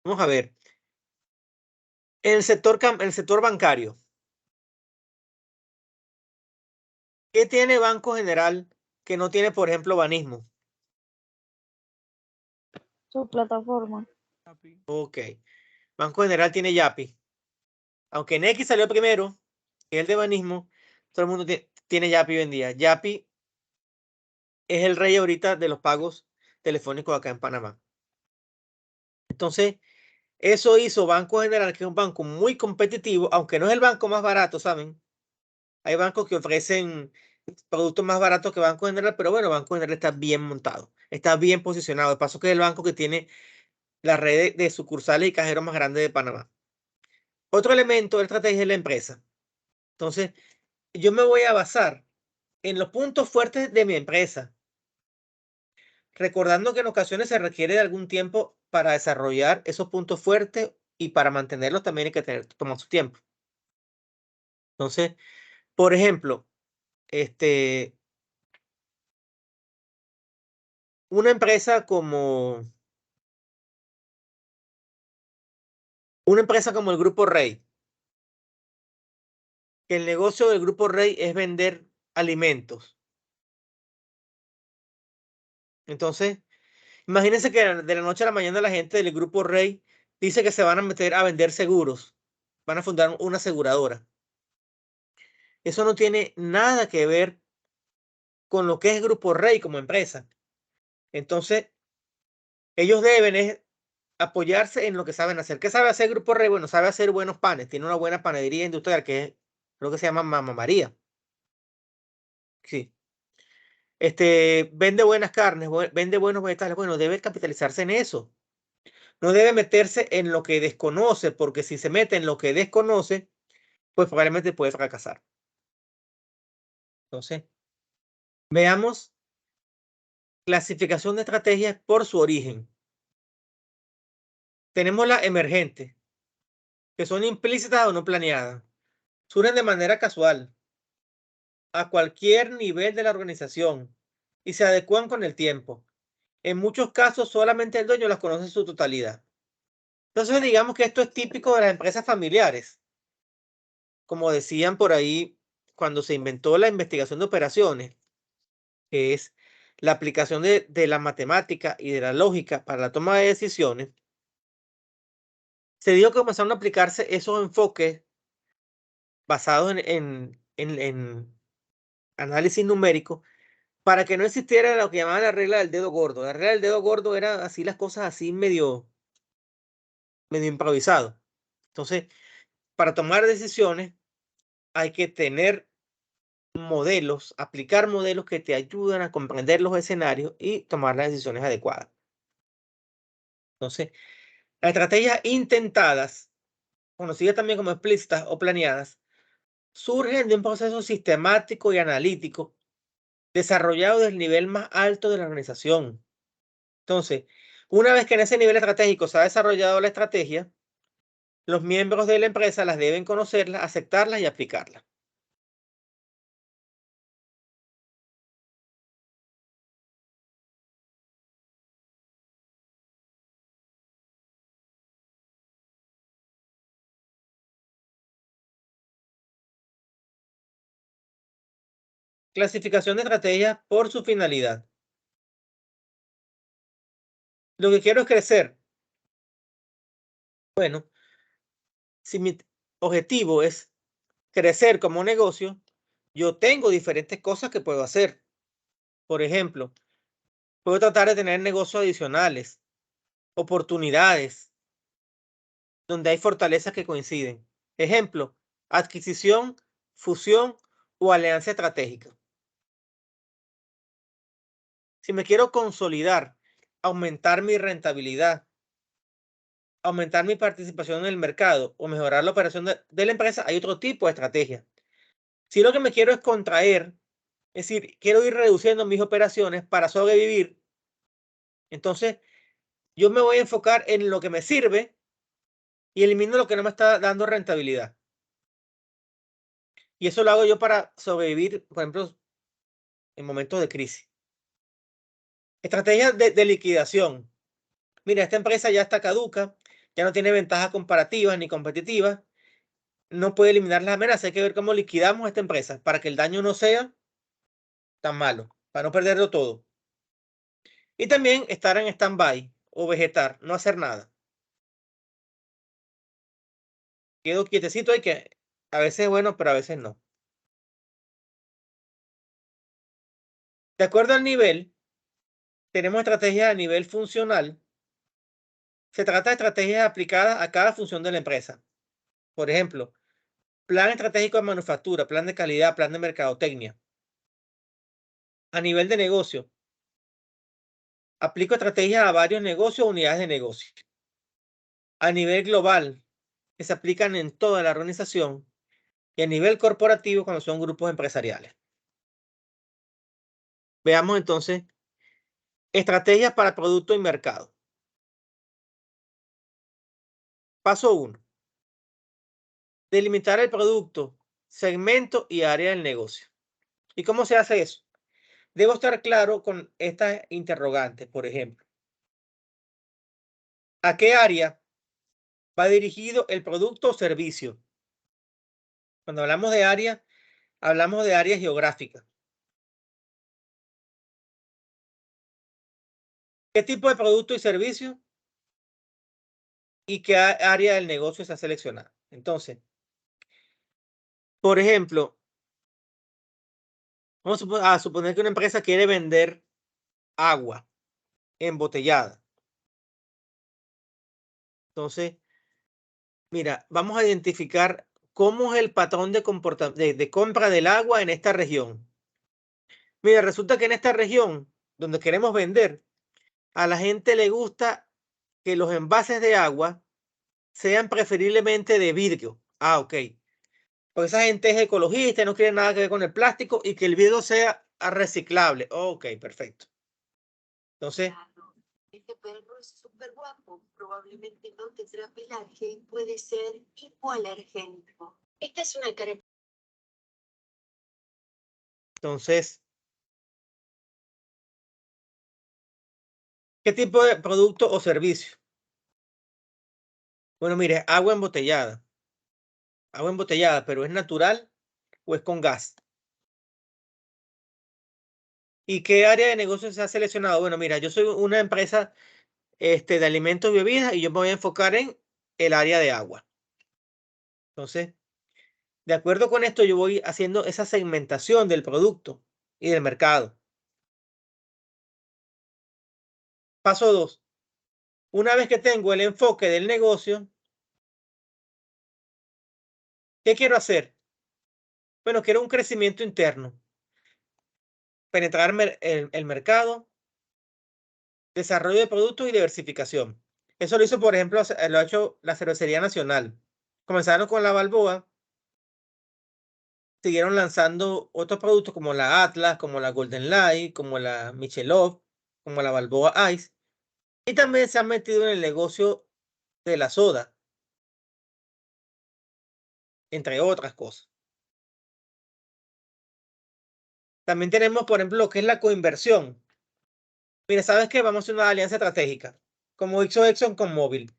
Vamos a ver. En el sector bancario, ¿qué tiene Banco General que no tiene, por ejemplo, Banismo? Su plataforma. Ok. Banco General tiene Yapi. Aunque Nequi salió primero, que es el de Banismo, todo el mundo tiene Yapi hoy en día. Yapi es el rey ahorita de los pagos telefónicos acá en Panamá. Entonces, eso hizo Banco General, que es un banco muy competitivo, aunque no es el banco más barato, ¿saben? Hay bancos que ofrecen productos más baratos que Banco General, pero bueno, Banco General está bien montado, está bien posicionado. De paso que es el banco que tiene la red de sucursales y cajeros más grande de Panamá. Otro elemento de la estrategia es la empresa. Entonces, yo me voy a basar en los puntos fuertes de mi empresa, recordando que en ocasiones se requiere de algún tiempo para desarrollar esos puntos fuertes y para mantenerlos también hay que tomar su tiempo. Entonces, por ejemplo, una empresa como el Grupo Rey, que el negocio del Grupo Rey es vender alimentos. Entonces, imagínense que de la noche a la mañana la gente del Grupo Rey dice que se van a meter a vender seguros. van a fundar una aseguradora. Eso no tiene nada que ver con lo que es Grupo Rey como empresa. Entonces, ellos deben apoyarse en lo que saben hacer. ¿Qué sabe hacer Grupo Rey? Bueno, sabe hacer buenos panes. Tiene una buena panadería industrial que es lo que se llama Mamá María. Sí. Vende buenas carnes, vende buenos vegetales. Bueno, debe capitalizarse en eso. No debe meterse en lo que desconoce, porque si se mete en lo que desconoce, pues probablemente puede fracasar. Entonces, veamos clasificación de estrategias por su origen. Tenemos las emergentes, que son implícitas o no planeadas. Surgen de manera casual, a cualquier nivel de la organización, y se adecuan con el tiempo. En muchos casos, solamente el dueño las conoce en su totalidad. Entonces, digamos que esto es típico de las empresas familiares. Como decían por ahí, cuando se inventó la investigación de operaciones, que es la aplicación de la matemática y de la lógica para la toma de decisiones, se dijo que comenzaron a aplicarse esos enfoques basados en análisis numérico para que no existiera lo que llamaban la regla del dedo gordo. La regla del dedo gordo era así las cosas así medio improvisado. Entonces, para tomar decisiones hay que tener modelos, aplicar modelos que te ayudan a comprender los escenarios y tomar las decisiones adecuadas. Entonces, las estrategias intentadas, conocidas también como explícitas o planeadas, surgen de un proceso sistemático y analítico desarrollado desde el nivel más alto de la organización. Entonces, una vez que en ese nivel estratégico se ha desarrollado la estrategia, los miembros de la empresa las deben conocerlas, aceptarlas y aplicarlas. Clasificación de estrategias por su finalidad. Lo que quiero es crecer. Bueno, si mi objetivo es crecer como negocio, yo tengo diferentes cosas que puedo hacer. Por ejemplo, puedo tratar de tener negocios adicionales, oportunidades, donde hay fortalezas que coinciden. Ejemplo, adquisición, fusión o alianza estratégica. Si me quiero consolidar, aumentar mi rentabilidad, aumentar mi participación en el mercado o mejorar la operación de la empresa, hay otro tipo de estrategia. Si lo que me quiero es contraer, es decir, quiero ir reduciendo mis operaciones para sobrevivir, entonces yo me voy a enfocar en lo que me sirve y elimino lo que no me está dando rentabilidad. Y eso lo hago yo para sobrevivir, por ejemplo, en momentos de crisis. Estrategias de liquidación. Mira, esta empresa ya está caduca, ya no tiene ventajas comparativas ni competitivas, no puede eliminar las amenazas. Hay que ver cómo liquidamos esta empresa para que el daño no sea tan malo, para no perderlo todo. Y también estar en stand-by o vegetar, no hacer nada. Quedo quietecito, hay que a veces es bueno, pero a veces no. De acuerdo al nivel, tenemos estrategias a nivel funcional. Se trata de estrategias aplicadas a cada función de la empresa. Por ejemplo, plan estratégico de manufactura, plan de calidad, plan de mercadotecnia. A nivel de negocio, aplico estrategias a varios negocios o unidades de negocio. A nivel global, que se aplican en toda la organización. Y a nivel corporativo, cuando son grupos empresariales. Veamos entonces estrategias para producto y mercado. Paso 1. Delimitar el producto, segmento y área del negocio. ¿Y cómo se hace eso? Debo estar claro con estas interrogantes, por ejemplo. ¿A qué área va dirigido el producto o servicio? Cuando hablamos de área, hablamos de área geográfica. ¿Qué tipo de producto y servicio? ¿Y qué área del negocio se ha seleccionado? Entonces, por ejemplo, vamos a suponer que una empresa quiere vender agua embotellada. Entonces, mira, vamos a identificar cómo es el patrón de compra del agua en esta región. Mira, resulta que en esta región donde queremos vender, a la gente le gusta que los envases de agua sean preferiblemente de vidrio. Ah, ok. Porque esa gente es ecologista y no quiere nada que ver con el plástico y que el vidrio sea reciclable. Ok, perfecto. Entonces, Este perro es súper guapo. Probablemente no tendrá pelaje y puede ser hipoalergénico. Esta es una cara. entonces, ¿qué tipo de producto o servicio? Bueno, mire, agua embotellada. Agua embotellada, pero ¿es natural o es con gas? ¿Y qué área de negocio se ha seleccionado? Bueno, mira, yo soy una empresa de alimentos y bebidas y yo me voy a enfocar en el área de agua. Entonces, de acuerdo con esto, yo voy haciendo esa segmentación del producto y del mercado. Paso 2. Una vez que tengo el enfoque del negocio, ¿qué quiero hacer? Bueno, quiero un crecimiento interno, penetrar el mercado, desarrollo de productos y diversificación. Eso lo hizo, por ejemplo, lo ha hecho la Cervecería Nacional. Comenzaron con la Balboa, siguieron lanzando otros productos como la Atlas, como la Golden Light, como la Michelob, como la Balboa Ice. Y también se han metido en el negocio de la soda, entre otras cosas. También tenemos, por ejemplo, lo que es la coinversión. Mira, ¿sabes qué? Vamos a hacer una alianza estratégica, como hizo Exxon con Mobil.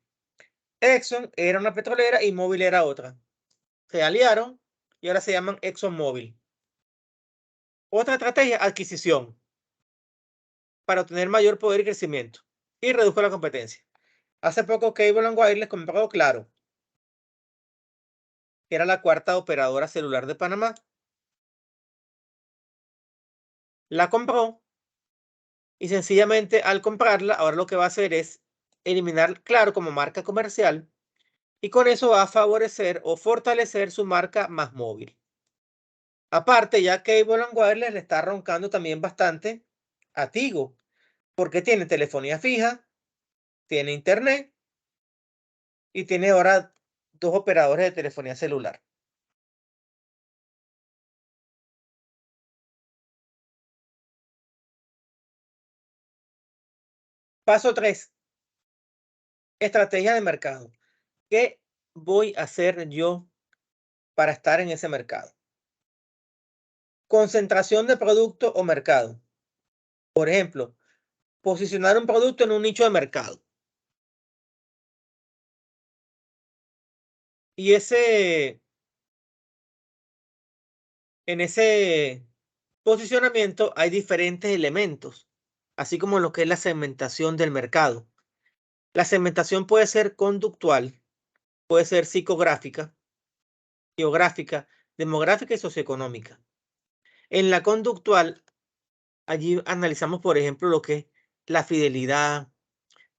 Exxon era una petrolera y Mobil era otra. Se aliaron y ahora se llaman ExxonMobil. Otra estrategia, adquisición, para obtener mayor poder y crecimiento y reduzca la competencia. Hace poco Cable & Wireless compró Claro, que era la cuarta operadora celular de Panamá. La compró y sencillamente al comprarla, ahora lo que va a hacer es eliminar Claro como marca comercial y con eso va a favorecer o fortalecer su marca Más Móvil. Aparte, ya Cable & Wireless le está roncando también bastante a Tigo, porque tiene telefonía fija, tiene internet y tiene ahora 2 operadores de telefonía celular. Paso 3. Estrategia de mercado. ¿Qué voy a hacer yo para estar en ese mercado? Concentración de producto o mercado. Por ejemplo, posicionar un producto en un nicho de mercado. Y en ese posicionamiento hay diferentes elementos, así como lo que es la segmentación del mercado. La segmentación puede ser conductual, puede ser psicográfica, geográfica, demográfica y socioeconómica. En la conductual, allí analizamos, por ejemplo, lo que es la fidelidad,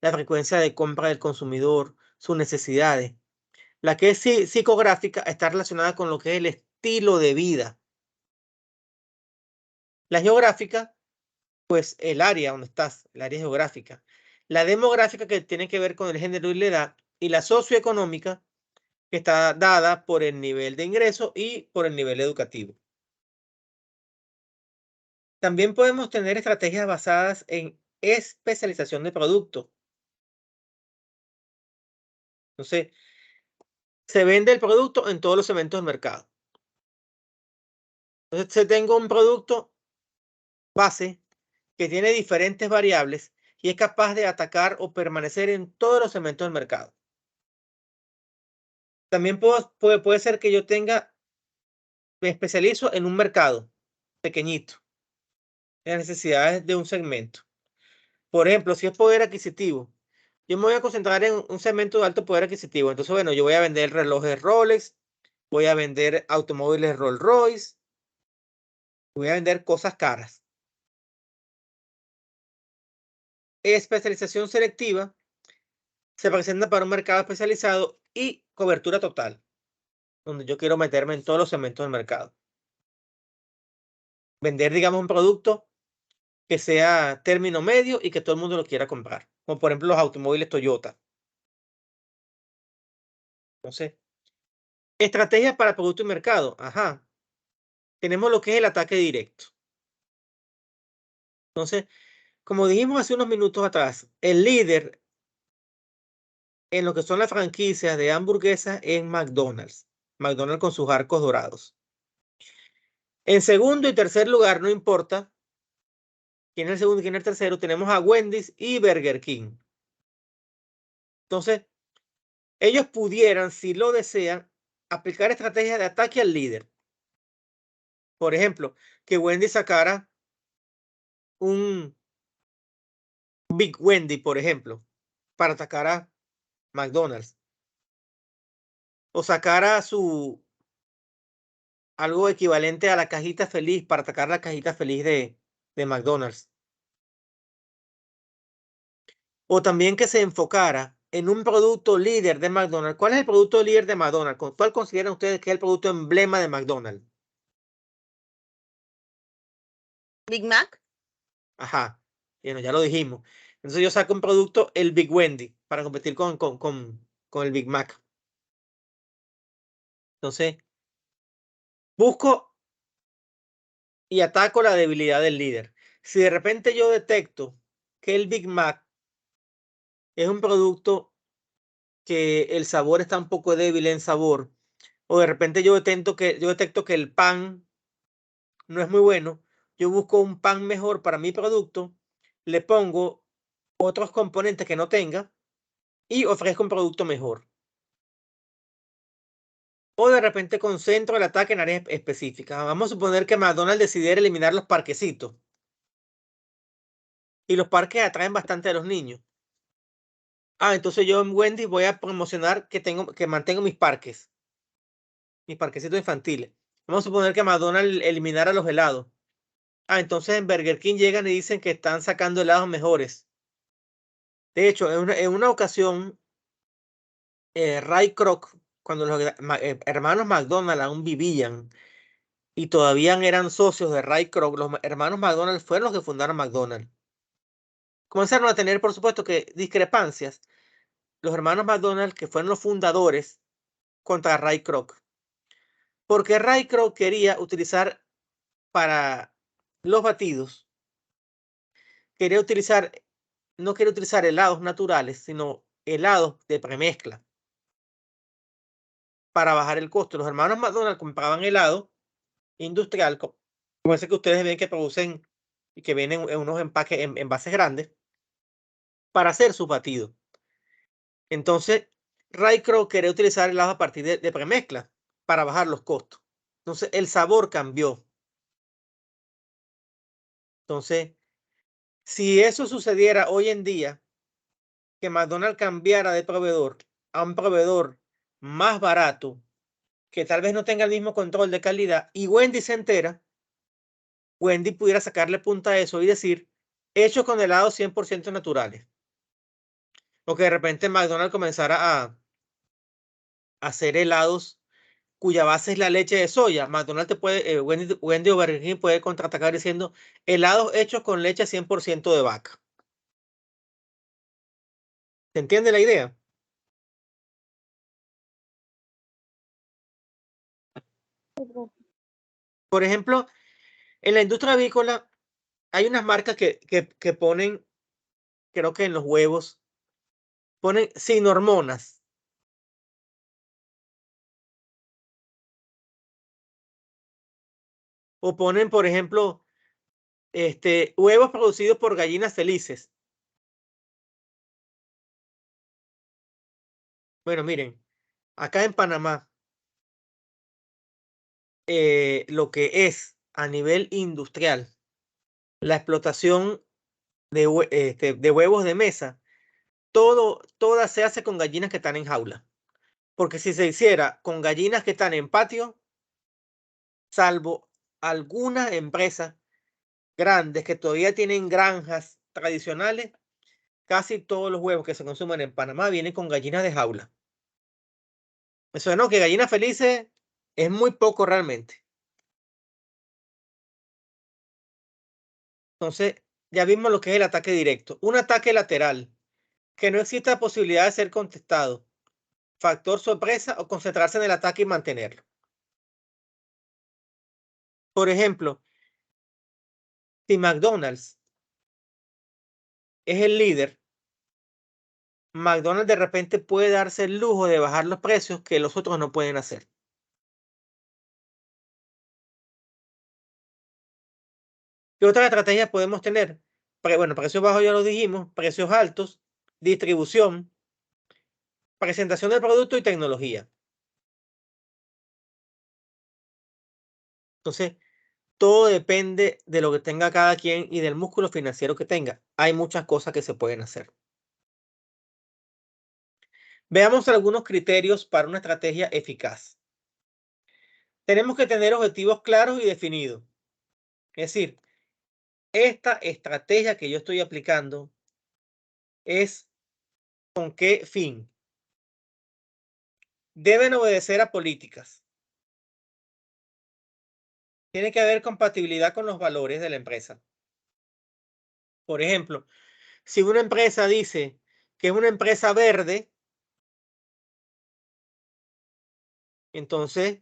la frecuencia de compra del consumidor, sus necesidades. La que es psicográfica está relacionada con lo que es el estilo de vida. La geográfica, pues el área donde estás, el área geográfica. La demográfica, que tiene que ver con el género y la edad. Y la socioeconómica, que está dada por el nivel de ingreso y por el nivel educativo. También podemos tener estrategias basadas en especialización de producto. Entonces, se vende el producto en todos los segmentos del mercado. Entonces, si tengo un producto base que tiene diferentes variables y es capaz de atacar o permanecer en todos los segmentos del mercado. También puede ser que yo me especializo en un mercado pequeñito, en las necesidades de un segmento. Por ejemplo, si es poder adquisitivo, yo me voy a concentrar en un segmento de alto poder adquisitivo. Entonces, bueno, yo voy a vender relojes Rolex, voy a vender automóviles Rolls Royce, voy a vender cosas caras. Especialización selectiva se presenta para un mercado especializado y cobertura total, donde yo quiero meterme en todos los segmentos del mercado. Vender, digamos, un producto que sea término medio y que todo el mundo lo quiera comprar, como por ejemplo los automóviles Toyota. Entonces, estrategias para producto y mercado. Ajá. Tenemos lo que es el ataque directo. Entonces, como dijimos hace unos minutos atrás, el líder en lo que son las franquicias de hamburguesas es McDonald's. McDonald's con sus arcos dorados. En segundo y tercer lugar, no importa quién es el segundo y quién es el tercero, tenemos a Wendy's y Burger King. Entonces, ellos pudieran, si lo desean, aplicar estrategias de ataque al líder. Por ejemplo, que Wendy sacara un Big Wendy, por ejemplo, para atacar a McDonald's. O sacara algo equivalente a la cajita feliz para atacar la cajita feliz de McDonald's. O también que se enfocara en un producto líder de McDonald's. ¿Cuál es el producto líder de McDonald's? ¿Cuál consideran ustedes que es el producto emblema de McDonald's? Big Mac. Ajá, bueno, ya lo dijimos. Entonces yo saco un producto, el Big Wendy, para competir con el Big Mac. Entonces, busco y ataco la debilidad del líder. Si de repente yo detecto que el Big Mac es un producto que el sabor está un poco débil en sabor, o de repente yo detecto que el pan no es muy bueno, yo busco un pan mejor para mi producto, le pongo otros componentes que no tenga y ofrezco un producto mejor. O de repente concentro el ataque en áreas específicas. Vamos a suponer que McDonald's decidiera eliminar los parquecitos. Y los parques atraen bastante a los niños. Entonces yo en Wendy voy a promocionar que mantengo mis parquecitos infantiles. Vamos a suponer que McDonald's eliminara los helados. Entonces en Burger King llegan y dicen que están sacando helados mejores. De hecho, en una ocasión, Ray Kroc, cuando los hermanos McDonald aún vivían y todavía eran socios de Ray Kroc, los hermanos McDonald fueron los que fundaron McDonald's. Comenzaron a tener, por supuesto, que discrepancias los hermanos McDonald, que fueron los fundadores, contra Ray Kroc. Porque Ray Kroc quería utilizar para los batidos, no quería utilizar helados naturales, sino helados de premezcla para bajar el costo. Los hermanos McDonald compraban helado industrial, como ese que ustedes ven que producen y que vienen en unos empaques, en envases grandes, para hacer sus batidos. Entonces, Ray Kroc quería utilizar helados a partir de premezcla para bajar los costos. Entonces, el sabor cambió. Entonces, si eso sucediera hoy en día, que McDonald's cambiara de proveedor a un proveedor más barato, que tal vez no tenga el mismo control de calidad, y Wendy se entera, Wendy pudiera sacarle punta a eso y decir, hecho con helados 100% naturales. O que de repente McDonald's comenzara a hacer helados cuya base es la leche de soya. McDonald's Wendy o Burger King puede contraatacar diciendo helados hechos con leche 100% de vaca. ¿Se entiende la idea? Por ejemplo, en la industria avícola hay unas marcas que ponen, creo que en los huevos, ponen sin hormonas. O ponen, por ejemplo, huevos producidos por gallinas felices. Bueno, miren, acá en Panamá, lo que es a nivel industrial, la explotación de huevos de mesa, toda se hace con gallinas que están en jaula. Porque si se hiciera con gallinas que están en patio, salvo algunas empresas grandes que todavía tienen granjas tradicionales, casi todos los huevos que se consumen en Panamá vienen con gallinas de jaula. Eso no, que gallinas felices es muy poco realmente. Entonces, ya vimos lo que es el ataque directo. Un ataque lateral, que no exista posibilidad de ser contestado. Factor sorpresa o concentrarse en el ataque y mantenerlo. Por ejemplo, si McDonald's es el líder, McDonald's de repente puede darse el lujo de bajar los precios que los otros no pueden hacer. ¿Qué otra estrategia podemos tener? Bueno, precios bajos ya lo dijimos, precios altos, distribución, presentación del producto y tecnología. Entonces, todo depende de lo que tenga cada quien y del músculo financiero que tenga. Hay muchas cosas que se pueden hacer. Veamos algunos criterios para una estrategia eficaz. Tenemos que tener objetivos claros y definidos. Es decir, esta estrategia que yo estoy aplicando es ¿con qué fin? Deben obedecer a políticas. Tiene que haber compatibilidad con los valores de la empresa. Por ejemplo, si una empresa dice que es una empresa verde, entonces,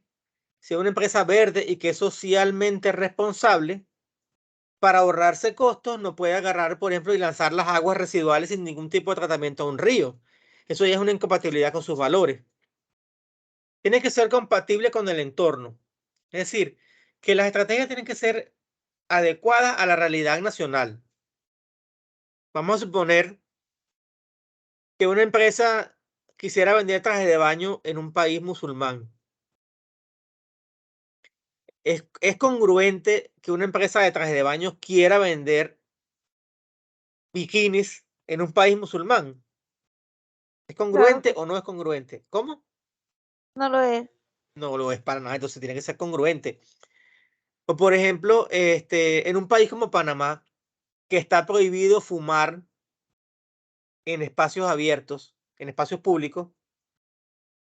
si es una empresa verde y que es socialmente responsable, para ahorrarse costos, no puede agarrar, por ejemplo, y lanzar las aguas residuales sin ningún tipo de tratamiento a un río. Eso ya es una incompatibilidad con sus valores. Tiene que ser compatible con el entorno. Es decir, que las estrategias tienen que ser adecuadas a la realidad nacional. Vamos a suponer que una empresa quisiera vender trajes de baño en un país musulmán. ¿Es congruente que una empresa de trajes de baño quiera vender bikinis en un país musulmán? ¿Es congruente o no es congruente? ¿Cómo? No lo es. No lo es para nada, entonces tiene que ser congruente. O por ejemplo, en un país como Panamá, que está prohibido fumar en espacios abiertos, en espacios públicos,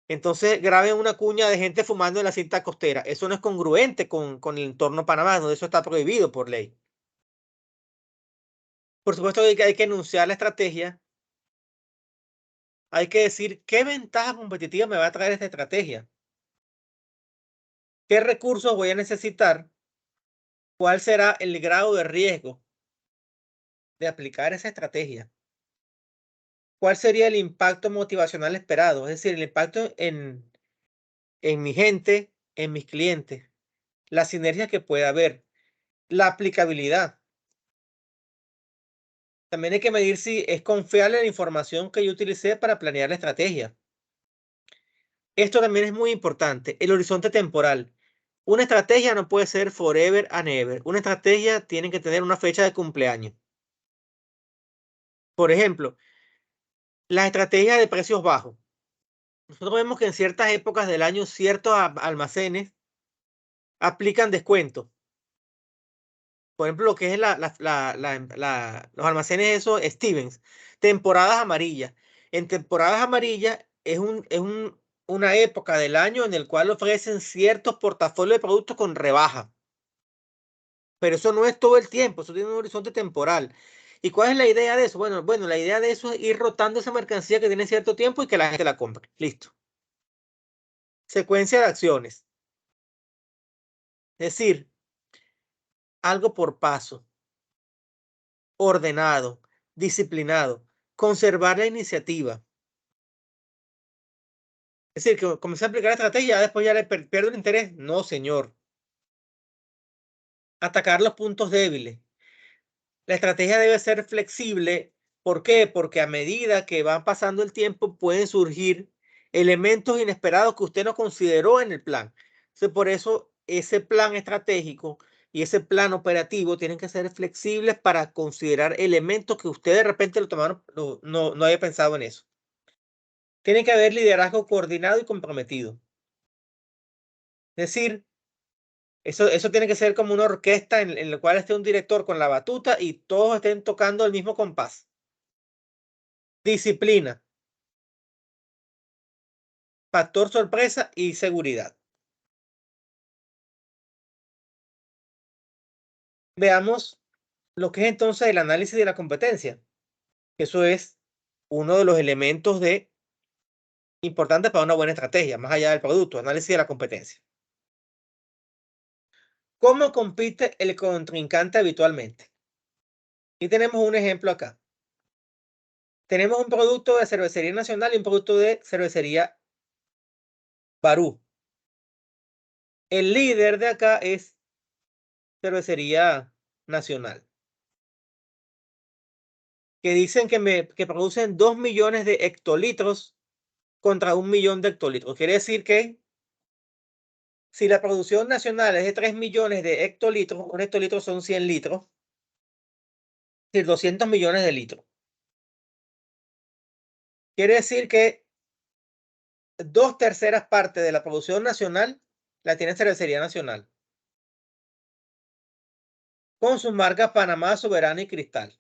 entonces graben una cuña de gente fumando en la cinta costera. Eso no es congruente con el entorno Panamá, donde eso está prohibido por ley. Por supuesto que hay que enunciar la estrategia. Hay que decir qué ventaja competitiva me va a traer esta estrategia. ¿Qué recursos voy a necesitar? ¿Cuál será el grado de riesgo de aplicar esa estrategia? ¿Cuál sería el impacto motivacional esperado? Es decir, el impacto en mi gente, en mis clientes, la sinergia que pueda haber, la aplicabilidad. También hay que medir si es confiable la información que yo utilicé para planear la estrategia. Esto también es muy importante, el horizonte temporal. Una estrategia no puede ser forever and ever. Una estrategia tiene que tener una fecha de cumpleaños. Por ejemplo, la estrategia de precios bajos. Nosotros vemos que en ciertas épocas del año ciertos almacenes aplican descuentos. Por ejemplo, lo que es los almacenes esos Stevens, temporadas amarillas. En temporadas amarillas es una época del año en el cual ofrecen ciertos portafolios de productos con rebaja. Pero eso no es todo el tiempo, eso tiene un horizonte temporal. ¿Y cuál es la idea de eso? Bueno, la idea de eso es ir rotando esa mercancía que tiene cierto tiempo y que la gente la compre. Listo. Secuencia de acciones. Es decir, algo por paso, ordenado, disciplinado, conservar la iniciativa. Es decir, que comencé a aplicar la estrategia, después ya le pierdo el interés. No, señor. Atacar los puntos débiles. La estrategia debe ser flexible. ¿Por qué? Porque a medida que va pasando el tiempo pueden surgir elementos inesperados que usted no consideró en el plan. Entonces, por eso ese plan estratégico y ese plan operativo tienen que ser flexibles para considerar elementos que usted de repente lo tomaron, no haya pensado en eso. Tiene que haber liderazgo coordinado y comprometido. Es decir, eso tiene que ser como una orquesta en la cual esté un director con la batuta y todos estén tocando el mismo compás. Disciplina, factor sorpresa y seguridad. Veamos lo que es entonces el análisis de la competencia. Eso es uno de los elementos importantes para una buena estrategia, más allá del producto, análisis de la competencia. ¿Cómo compite el contrincante habitualmente? Y tenemos un ejemplo acá. Tenemos un producto de cervecería nacional y un producto de cervecería Barú. El líder de acá es cervecería nacional, que dicen que producen 2 millones de hectolitros contra 1 millón de hectolitros. Quiere decir que si la producción nacional es de 3 millones de hectolitros, un hectolitro son 100 litros, es decir, 200 millones de litros. Quiere decir que 2/3 partes de la producción nacional la tiene Cervecería Nacional, con sus marcas Panamá, Soberana y Cristal,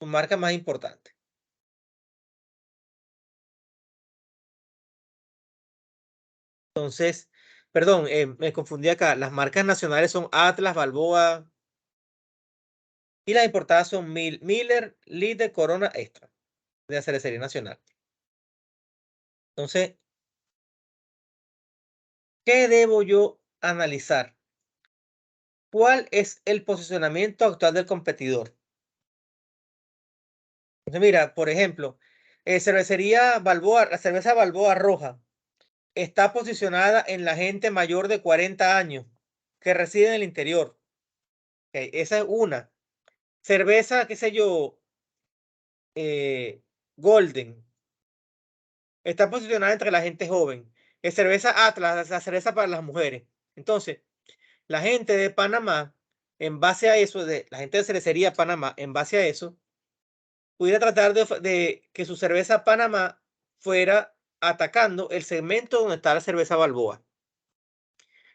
sus marcas más importantes. Entonces, perdón, me confundí acá. Las marcas nacionales son Atlas, Balboa, y las importadas son Miller, Líder, Corona, Extra, de la Cervecería Nacional. Entonces, ¿qué debo yo analizar? ¿Cuál es el posicionamiento actual del competidor? Entonces, mira, por ejemplo, cervecería Balboa, la cerveza Balboa Roja está posicionada en la gente mayor de 40 años que reside en el interior. Okay, esa es una. Cerveza, qué sé yo, Golden, está posicionada entre la gente joven. Cerveza Atlas, la cerveza para las mujeres. Entonces, la gente de Panamá, en base a eso, la gente de Cervecería Panamá, en base a eso, pudiera tratar de que su cerveza Panamá fuera atacando el segmento donde está la cerveza Balboa.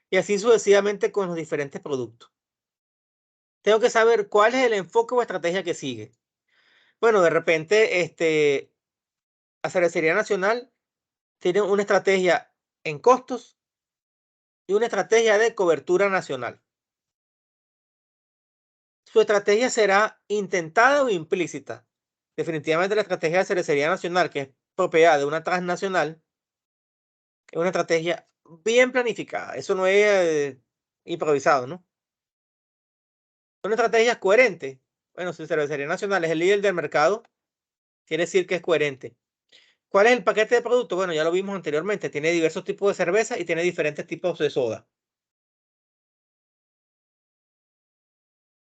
Y así sucesivamente con los diferentes productos. Tengo que saber cuál es el enfoque o estrategia que sigue. Bueno, de repente, la Cervecería Nacional tiene una estrategia en costos y una estrategia de cobertura nacional. Su estrategia será intentada o implícita. Definitivamente la estrategia de Cervecería Nacional, que es propiedad de una transnacional, es una estrategia bien planificada. Eso no es improvisado, ¿no? Una estrategia coherente. Bueno, si Cervecería Nacional es el líder del mercado, quiere decir que es coherente. ¿Cuál es el paquete de productos? Bueno, ya lo vimos anteriormente. Tiene diversos tipos de cerveza y tiene diferentes tipos de soda.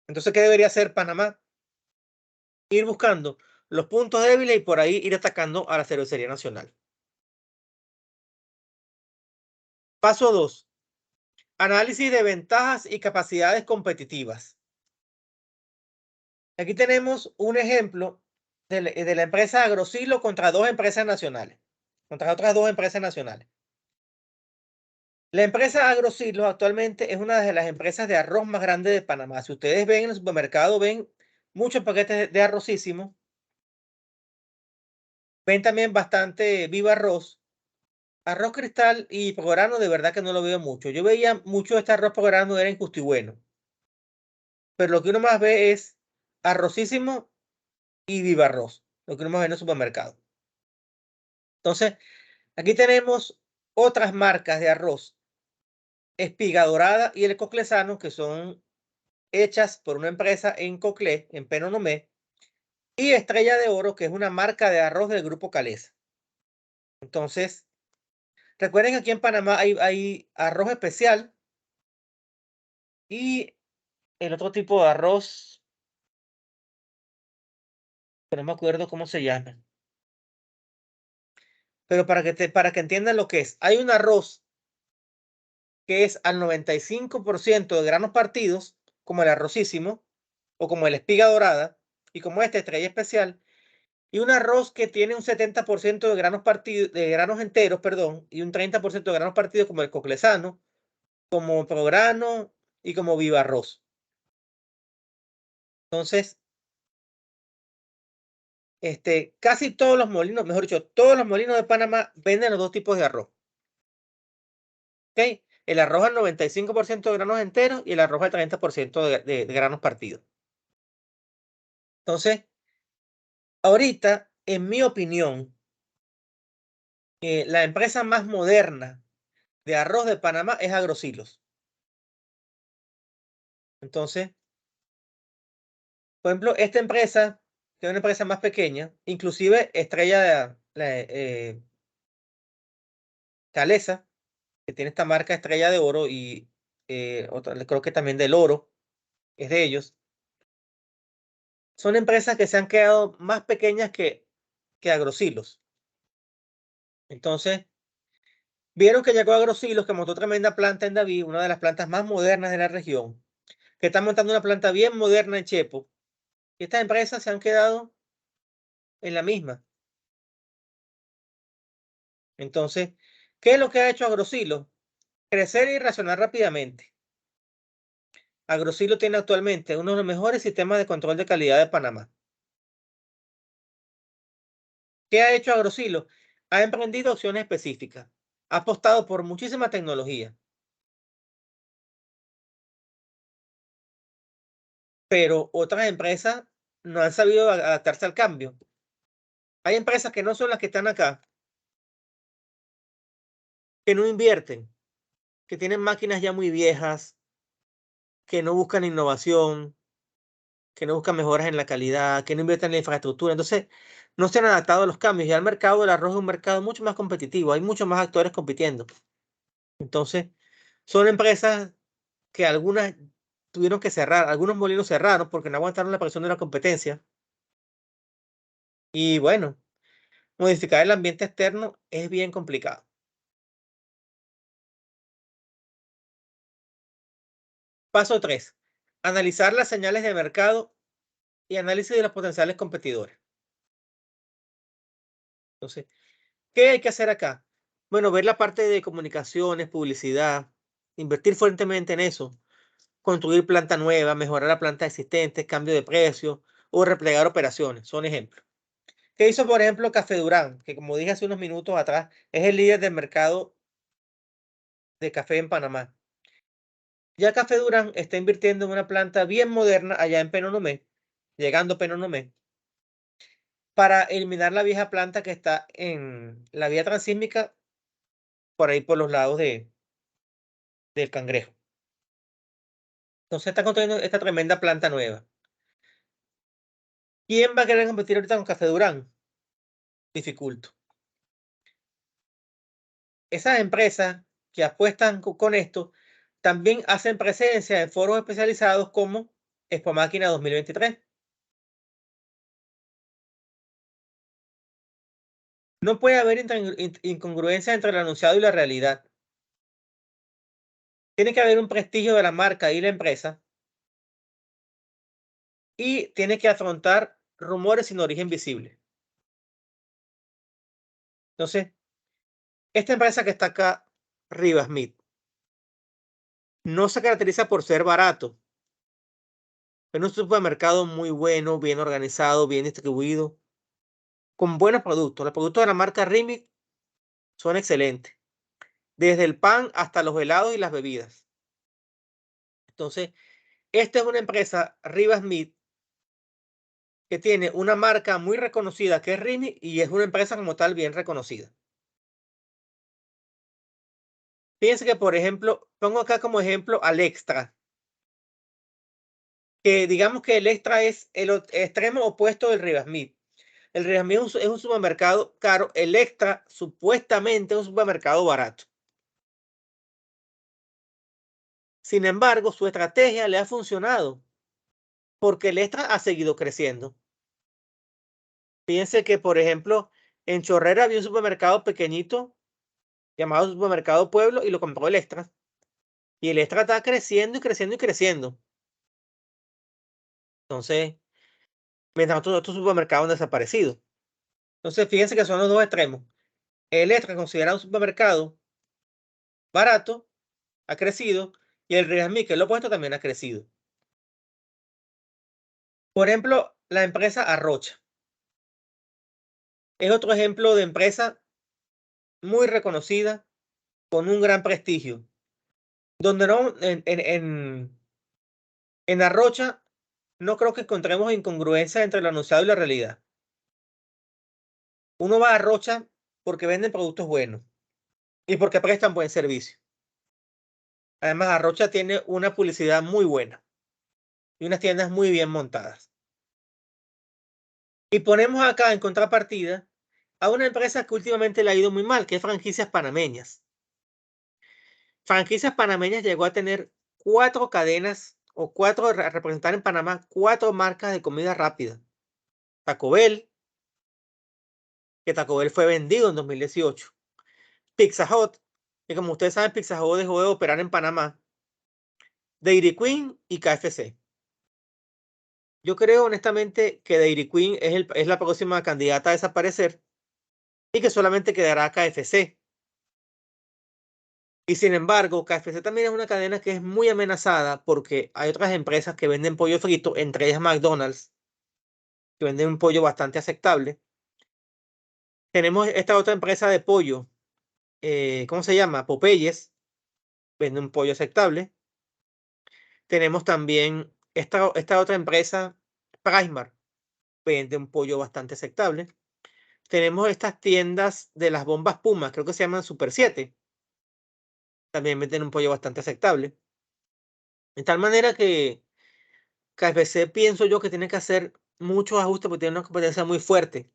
Entonces, ¿qué debería hacer Panamá? Ir buscando los puntos débiles y por ahí ir atacando a la Cervecería Nacional. Paso 2. Análisis de ventajas y capacidades competitivas. Aquí tenemos un ejemplo de la empresa Agrosilo contra dos empresas nacionales. Contra otras dos empresas nacionales. La empresa Agrosilo actualmente es una de las empresas de arroz más grandes de Panamá. Si ustedes ven en el supermercado, ven muchos paquetes de arrocísimo. Ven también bastante Viva Arroz. Arroz Cristal y Prograno de verdad que no lo veo mucho. Yo veía mucho este arroz Prograno era en Custigüeno. Pero lo que uno más ve es arrocísimo y Viva Arroz. Lo que uno más ve en el supermercado. Entonces, aquí tenemos otras marcas de arroz. Espiga Dorada y el Coclesano, que son hechas por una empresa en Coclé, en Penonomé, y Estrella de Oro, que es una marca de arroz del grupo Calesa. Entonces, recuerden que aquí en Panamá hay arroz especial y el otro tipo de arroz, que no me acuerdo cómo se llama. Pero para que entiendan lo que es, hay un arroz que es al 95% de granos partidos como el arrocísimo o como el espiga dorada y como esta estrella especial, y un arroz que tiene un 70% de granos partidos, de granos enteros, perdón, y un 30% de granos partidos como el coclesano, como prograno y como viva arroz. Entonces, casi todos los molinos, mejor dicho, todos los molinos de Panamá venden los dos tipos de arroz. ¿Ok? El arroz al 95% de granos enteros y el arroz al 30% de granos partidos. Entonces, ahorita, en mi opinión, la empresa más moderna de arroz de Panamá es Agrosilos. Entonces, por ejemplo, esta empresa, que es una empresa más pequeña, inclusive Estrella Calesa, que tiene esta marca Estrella de Oro y creo que también del Oro, es de ellos. Son empresas que se han quedado más pequeñas que Agrosilos. Entonces, vieron que llegó Agrosilos, que montó tremenda planta en David, una de las plantas más modernas de la región, que está montando una planta bien moderna en Chepo. Y estas empresas se han quedado en la misma. Entonces, ¿qué es lo que ha hecho Agrosilo? Crecer y racionar rápidamente. Agrosilo tiene actualmente uno de los mejores sistemas de control de calidad de Panamá. ¿Qué ha hecho Agrosilo? Ha emprendido opciones específicas. Ha apostado por muchísima tecnología. Pero otras empresas no han sabido adaptarse al cambio. Hay empresas que no son las que están acá, que no invierten, que tienen máquinas ya muy viejas, que no buscan innovación, que no buscan mejoras en la calidad, que no invierten en la infraestructura. Entonces, no se han adaptado a los cambios. Ya el mercado del arroz es un mercado mucho más competitivo. Hay muchos más actores compitiendo. Entonces, son empresas que algunas tuvieron que cerrar. Algunos molinos cerraron porque no aguantaron la presión de la competencia. Y bueno, modificar el ambiente externo es bien complicado. Paso 3. Analizar las señales de mercado y análisis de los potenciales competidores. Entonces, ¿qué hay que hacer acá? Bueno, ver la parte de comunicaciones, publicidad, invertir fuertemente en eso, construir planta nueva, mejorar la planta existente, cambio de precio o replegar operaciones, son ejemplos. ¿Qué hizo, por ejemplo, Café Durán? Que como dije hace unos minutos atrás, es el líder del mercado de café en Panamá. Ya Café Durán está invirtiendo en una planta bien moderna allá en Penonomé, llegando a Penonomé, para eliminar la vieja planta que está en la vía transísmica por ahí por los lados del Cangrejo. Entonces está construyendo esta tremenda planta nueva. ¿Quién va a querer competir ahorita con Café Durán? Dificulto. Esas empresas que apuestan con esto también hacen presencia en foros especializados como Expo Máquina 2023. No puede haber incongruencia entre el anunciado y la realidad. Tiene que haber un prestigio de la marca y la empresa. Y tiene que afrontar rumores sin origen visible. Entonces, esta empresa que está acá, Rivasmith, no se caracteriza por ser barato. Es un supermercado muy bueno, bien organizado, bien distribuido, con buenos productos. Los productos de la marca Rivasmith son excelentes, desde el pan hasta los helados y las bebidas. Entonces, esta es una empresa, Rivasmith, que tiene una marca muy reconocida que es Rivasmith y es una empresa como tal bien reconocida. Fíjense que, por ejemplo, pongo acá como ejemplo al Extra, que digamos que el Extra es el extremo opuesto del Rivasmith. El Rivasmith es un supermercado caro, el Extra supuestamente es un supermercado barato. Sin embargo, su estrategia le ha funcionado porque el Extra ha seguido creciendo. Fíjense que, por ejemplo, en Chorrera había un supermercado pequeñito llamado Supermercado Pueblo y lo compró el Extra. Y el Extra está creciendo y creciendo y creciendo. Entonces, mientras otros supermercados han desaparecido. Entonces, fíjense que son los dos extremos. El Extra, considerado un supermercado barato, ha crecido, y el Real que es lo opuesto, también ha crecido. Por ejemplo, la empresa Arrocha es otro ejemplo de empresa muy reconocida, con un gran prestigio, donde no, en Arrocha no creo que encontremos incongruencia entre lo anunciado y la realidad. Uno va a Arrocha porque venden productos buenos y porque prestan buen servicio. Además, Arrocha tiene una publicidad muy buena y unas tiendas muy bien montadas. Y ponemos acá en contrapartida a una empresa que últimamente le ha ido muy mal, que es Franquicias Panameñas. Franquicias Panameñas llegó a tener 4 cadenas o 4, representar en Panamá 4 marcas de comida rápida. Taco Bell, que Taco Bell fue vendido en 2018. Pizza Hut, que como ustedes saben, Pizza Hut dejó de operar en Panamá. Dairy Queen y KFC. Yo creo honestamente que Dairy Queen es la próxima candidata a desaparecer y que solamente quedará KFC. Y sin embargo, KFC también es una cadena que es muy amenazada porque hay otras empresas que venden pollo frito, entre ellas McDonald's, que venden un pollo bastante aceptable. Tenemos esta otra empresa de pollo, ¿cómo se llama? Popeyes, vende un pollo aceptable. Tenemos también esta otra empresa, Primark, vende un pollo bastante aceptable. Tenemos estas tiendas de las bombas Puma, creo que se llaman Super 7. También venden un pollo bastante aceptable. De tal manera que KFC pienso yo que tiene que hacer muchos ajustes porque tiene una competencia muy fuerte.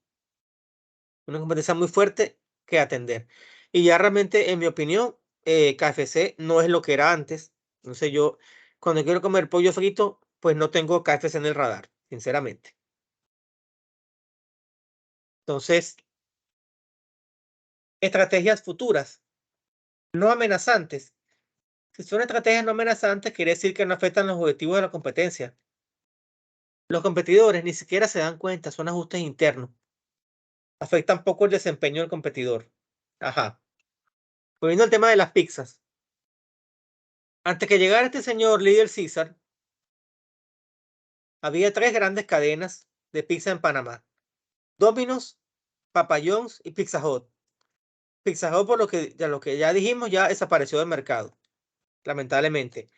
Una competencia muy fuerte que atender. Y ya realmente, en mi opinión, KFC no es lo que era antes. Entonces yo, cuando quiero comer pollo frito, pues no tengo KFC en el radar, sinceramente. Entonces, estrategias futuras, no amenazantes. Si son estrategias no amenazantes, quiere decir que no afectan los objetivos de la competencia. Los competidores ni siquiera se dan cuenta, son ajustes internos. Afectan poco el desempeño del competidor. Ajá. Volviendo al tema de las pizzas. Antes que llegara este señor Little Caesar, había 3 grandes cadenas de pizza en Panamá: Domino's, Papa John's y Pizza Hut. Pizza Hut, por lo que ya dijimos, ya desapareció del mercado, lamentablemente.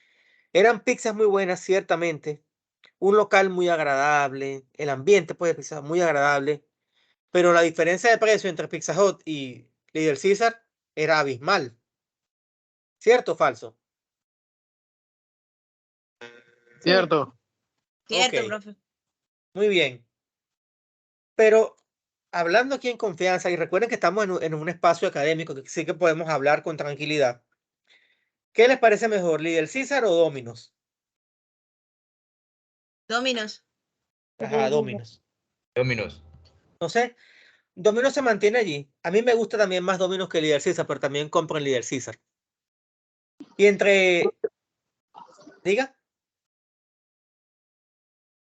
Eran pizzas muy buenas, ciertamente. Un local muy agradable, el ambiente pues, de pizza muy agradable, pero la diferencia de precio entre Pizza Hut y Little Caesar era abismal. ¿Cierto o falso? Cierto. Cierto, Ok, profe. muy bien. Pero hablando aquí en confianza, y recuerden que estamos en un espacio académico, que sí que podemos hablar con tranquilidad. ¿Qué les parece mejor, Little Caesar o Domino's? Dominos. Ajá, Domino's. Dominos. No sé, Domino's se mantiene allí. A mí me gusta también más Domino's que Little Caesar, pero también compro en Little Caesar. Y entre, diga,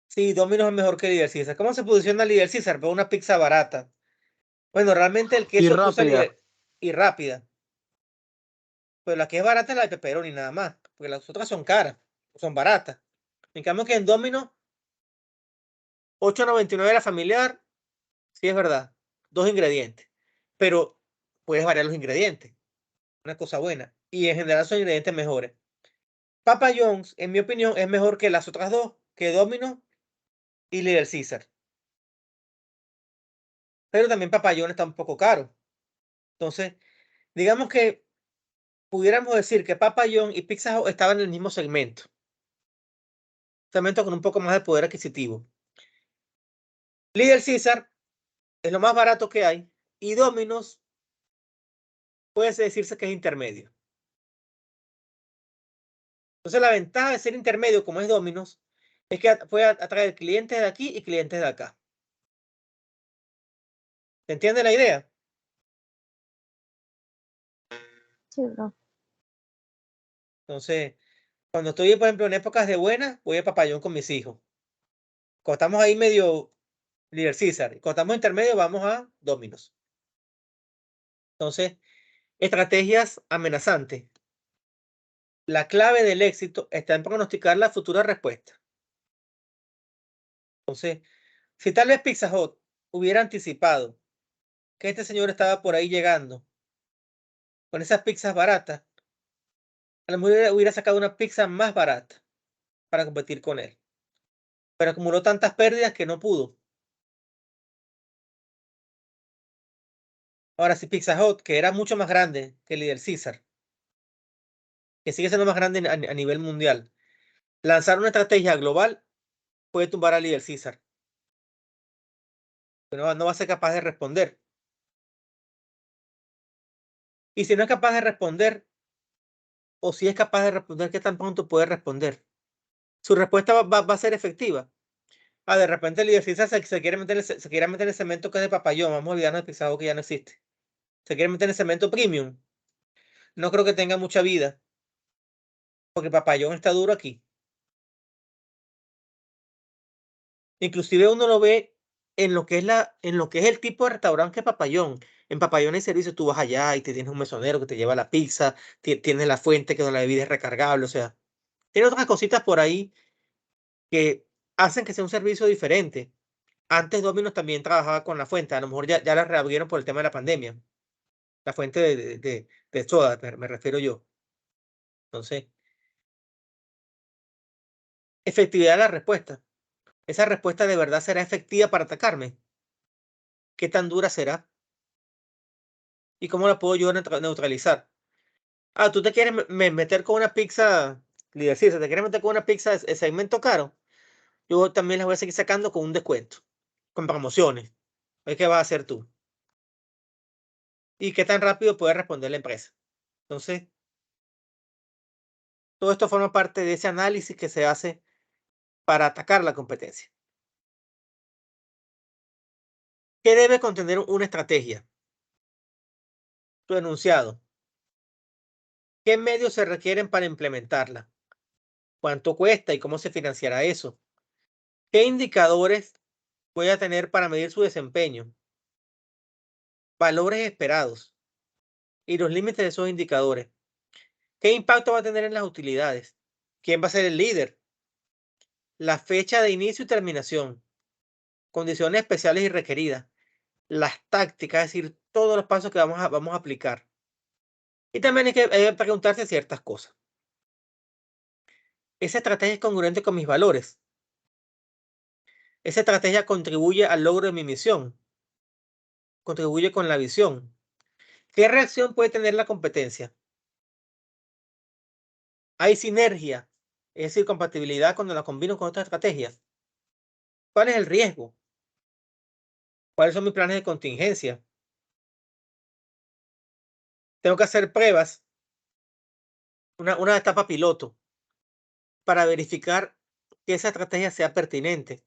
sí, Domino's es mejor que Little Caesar. ¿Cómo se posiciona Little Caesar? Por una pizza barata. Bueno, realmente el Y queso que usa rápida. y rápida. Pero la que es barata es la de pepperoni nada más, porque las otras son caras, son baratas. En cambio que en Domino's, 8.99 la familiar, sí es verdad, 2 ingredientes. Pero puedes variar los ingredientes, una cosa buena. Y en general son ingredientes mejores. Papa John's, en mi opinión, es mejor que las otras dos, que Domino's y Little Caesar. Pero también Papa John's está un poco caro. Entonces, digamos que pudiéramos decir que Papa John's y Pizza Hut estaban en el mismo segmento. Segmento con un poco más de poder adquisitivo. Little Caesar es lo más barato que hay y Domino's puede decirse que es intermedio. Entonces la ventaja de ser intermedio como es Domino's es que puede atraer clientes de aquí y clientes de acá. ¿Se entiende la idea? Sí, profe. Entonces, cuando estoy, por ejemplo, en épocas de buenas, voy a Papayón con mis hijos. Cuando estamos ahí medio Little Caesar. Cuando estamos intermedio, vamos a Domino's. Entonces, estrategias amenazantes. La clave del éxito está en pronosticar la futura respuesta. Entonces, si tal vez Pizza Hut hubiera anticipado que este señor estaba por ahí llegando con esas pizzas baratas, a lo mejor hubiera sacado una pizza más barata para competir con él. Pero acumuló tantas pérdidas que no pudo. Ahora, si Pizza Hut, que era mucho más grande que Little Caesar, que sigue siendo más grande a nivel mundial, lanzar una estrategia global, puede tumbar a Little Caesar. Pero no va a ser capaz de responder. Y si no es capaz de responder, o si es capaz de responder, ¿qué tan pronto puede responder? Su respuesta va a ser efectiva. De repente Little Caesar se quiere meter en el cemento que es de Papayón. Vamos a olvidarnos de Pizza Hut, que ya no existe. Se quiere meter en el cemento premium. No creo que tenga mucha vida, porque Papayón está duro aquí. Inclusive uno lo ve en lo que es el tipo de restaurante que es Papayón. En Papayón hay servicio, tú vas allá y te tienes un mesonero que te lleva la pizza, tienes la fuente que donde la bebida es recargable, o sea, tiene otras cositas por ahí que hacen que sea un servicio diferente. Antes Domino's también trabajaba con la fuente, a lo mejor ya la reabrieron por el tema de la pandemia. La fuente de soda, me refiero yo. Entonces, efectividad de la respuesta. ¿Esa respuesta de verdad será efectiva para atacarme? ¿Qué tan dura será? ¿Y cómo la puedo yo neutralizar? Tú te quieres meter con una pizza, Líder Caesar, te quieres meter con una pizza de segmento caro. Yo también las voy a seguir sacando con un descuento, con promociones. ¿Qué vas a hacer tú? ¿Y qué tan rápido puede responder la empresa? Entonces, todo esto forma parte de ese análisis que se hace para atacar la competencia. ¿Qué debe contener una estrategia? Tu enunciado. ¿Qué medios se requieren para implementarla? ¿Cuánto cuesta y cómo se financiará eso? ¿Qué indicadores voy a tener para medir su desempeño? Valores esperados y los límites de esos indicadores. ¿Qué impacto va a tener en las utilidades? ¿Quién va a ser el líder? La fecha de inicio y terminación. Condiciones especiales y requeridas. Las tácticas, es decir, todos los pasos que vamos a aplicar. Y también hay que preguntarse ciertas cosas. ¿Esa estrategia es congruente con mis valores? ¿Esa estrategia contribuye al logro de mi misión? ¿Contribuye con la visión? ¿Qué reacción puede tener la competencia? ¿Hay sinergia? Es decir, compatibilidad cuando la combino con otras estrategias. ¿Cuál es el riesgo? ¿Cuáles son mis planes de contingencia? Tengo que hacer pruebas, una etapa piloto, para verificar que esa estrategia sea pertinente.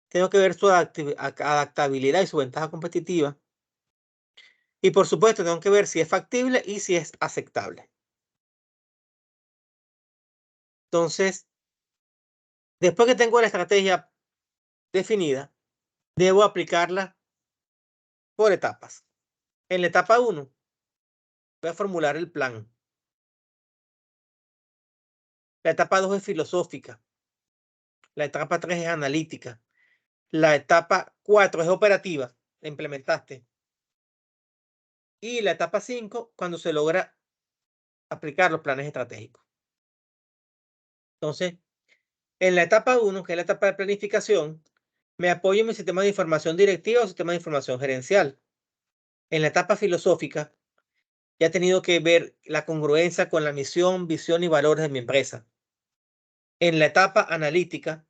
Tengo que ver su adaptabilidad y su ventaja competitiva. Y por supuesto, tengo que ver si es factible y si es aceptable. Entonces, después que tengo la estrategia definida, debo aplicarla por etapas. En la etapa 1, voy a formular el plan. La etapa 2 es filosófica. La etapa 3 es analítica. La etapa 4 es operativa. La implementaste. Y la etapa 5, cuando se logra aplicar los planes estratégicos. Entonces, en la etapa 1, que es la etapa de planificación, me apoyo en mi sistema de información directiva o sistema de información gerencial. En la etapa filosófica, ya he tenido que ver la congruencia con la misión, visión y valores de mi empresa. En la etapa analítica,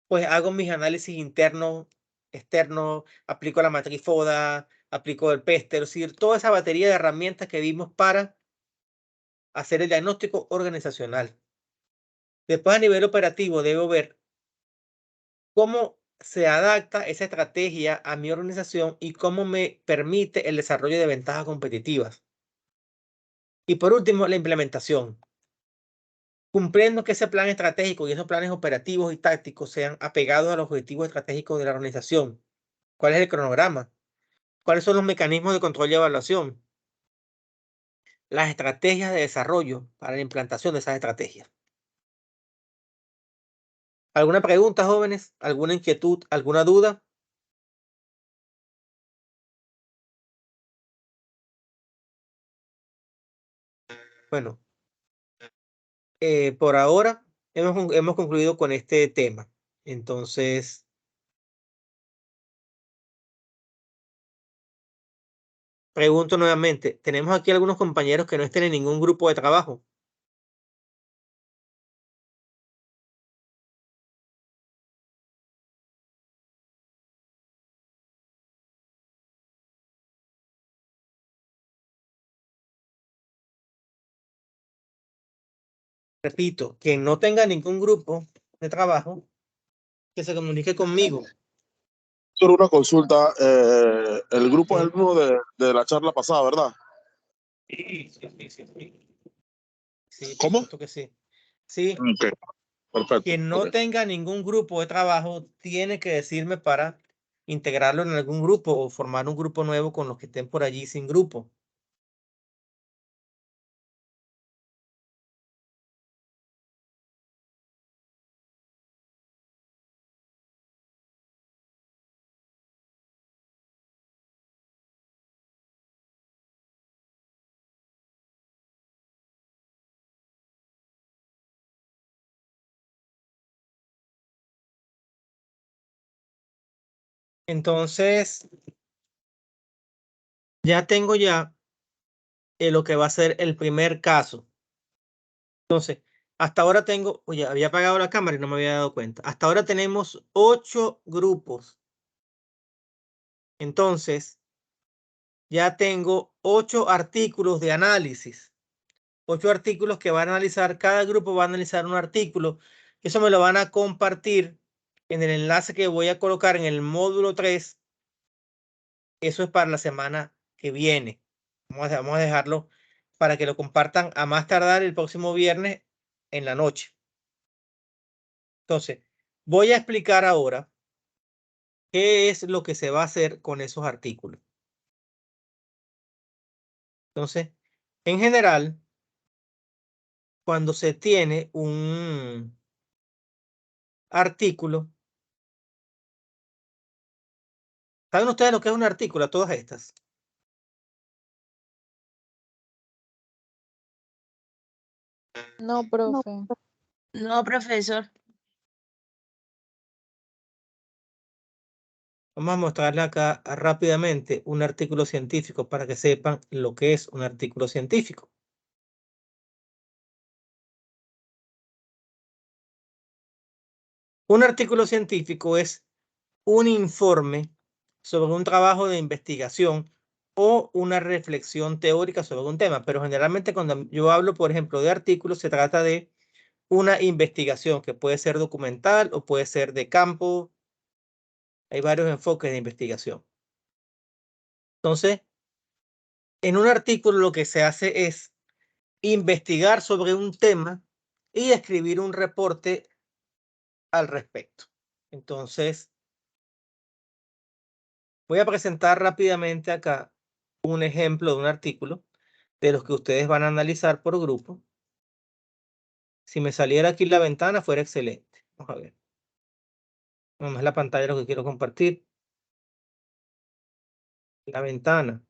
pues hago mis análisis internos, externos, aplico la matriz FODA, aplico el PESTEL, es decir, toda esa batería de herramientas que vimos para hacer el diagnóstico organizacional. Después, a nivel operativo, debo ver cómo se adapta esa estrategia a mi organización y cómo me permite el desarrollo de ventajas competitivas. Y por último, la implementación. cumpliendo que ese plan estratégico y esos planes operativos y tácticos sean apegados a los objetivos estratégicos de la organización. ¿Cuál es el cronograma? ¿Cuáles son los mecanismos de control y evaluación? Las estrategias de desarrollo para la implantación de esas estrategias. ¿Alguna pregunta, jóvenes? ¿Alguna inquietud? ¿Alguna duda? Bueno, por ahora hemos concluido con este tema. Entonces, pregunto nuevamente, ¿tenemos aquí algunos compañeros que no estén en ningún grupo de trabajo? Repito, quien no tenga ningún grupo de trabajo, que se comunique conmigo. Solo una consulta. El grupo es el mismo de la charla pasada, ¿verdad? Sí. Sí, por ¿Cómo? supuesto que sí. Sí, Ok, perfecto. quien no Ok. tenga ningún grupo de trabajo tiene que decirme para integrarlo en algún grupo o formar un grupo nuevo con los que estén por allí sin grupo. Entonces, ya tengo lo que va a ser el primer caso. Entonces, hasta ahora tengo, oye, había apagado la cámara y no me había dado cuenta. Hasta ahora tenemos 8 grupos. Entonces, ya tengo 8 artículos de análisis. 8 artículos que van a analizar, cada grupo va a analizar un artículo. Eso me lo van a compartir en el enlace que voy a colocar en el módulo 3. Eso es para la semana que viene. Vamos a dejarlo para que lo compartan a más tardar el próximo viernes en la noche. Entonces, voy a explicar ahora qué es lo que se va a hacer con esos artículos. Entonces, en general, cuando se tiene un artículo, ¿saben ustedes lo que es un artículo a todas estas? No, profe. No, profesor. Vamos a mostrarle acá rápidamente un artículo científico para que sepan lo que es un artículo científico. Un artículo científico es un informe sobre un trabajo de investigación o una reflexión teórica sobre un tema, pero generalmente cuando yo hablo, por ejemplo, de artículos, se trata de una investigación que puede ser documental o puede ser de campo. Hay varios enfoques de investigación. Entonces, en un artículo lo que se hace es investigar sobre un tema y escribir un reporte al respecto. Entonces, voy a presentar rápidamente acá un ejemplo de un artículo de los que ustedes van a analizar por grupo. Si me saliera aquí la ventana, fuera excelente. Vamos a ver. No es la pantalla lo que quiero compartir. La ventana.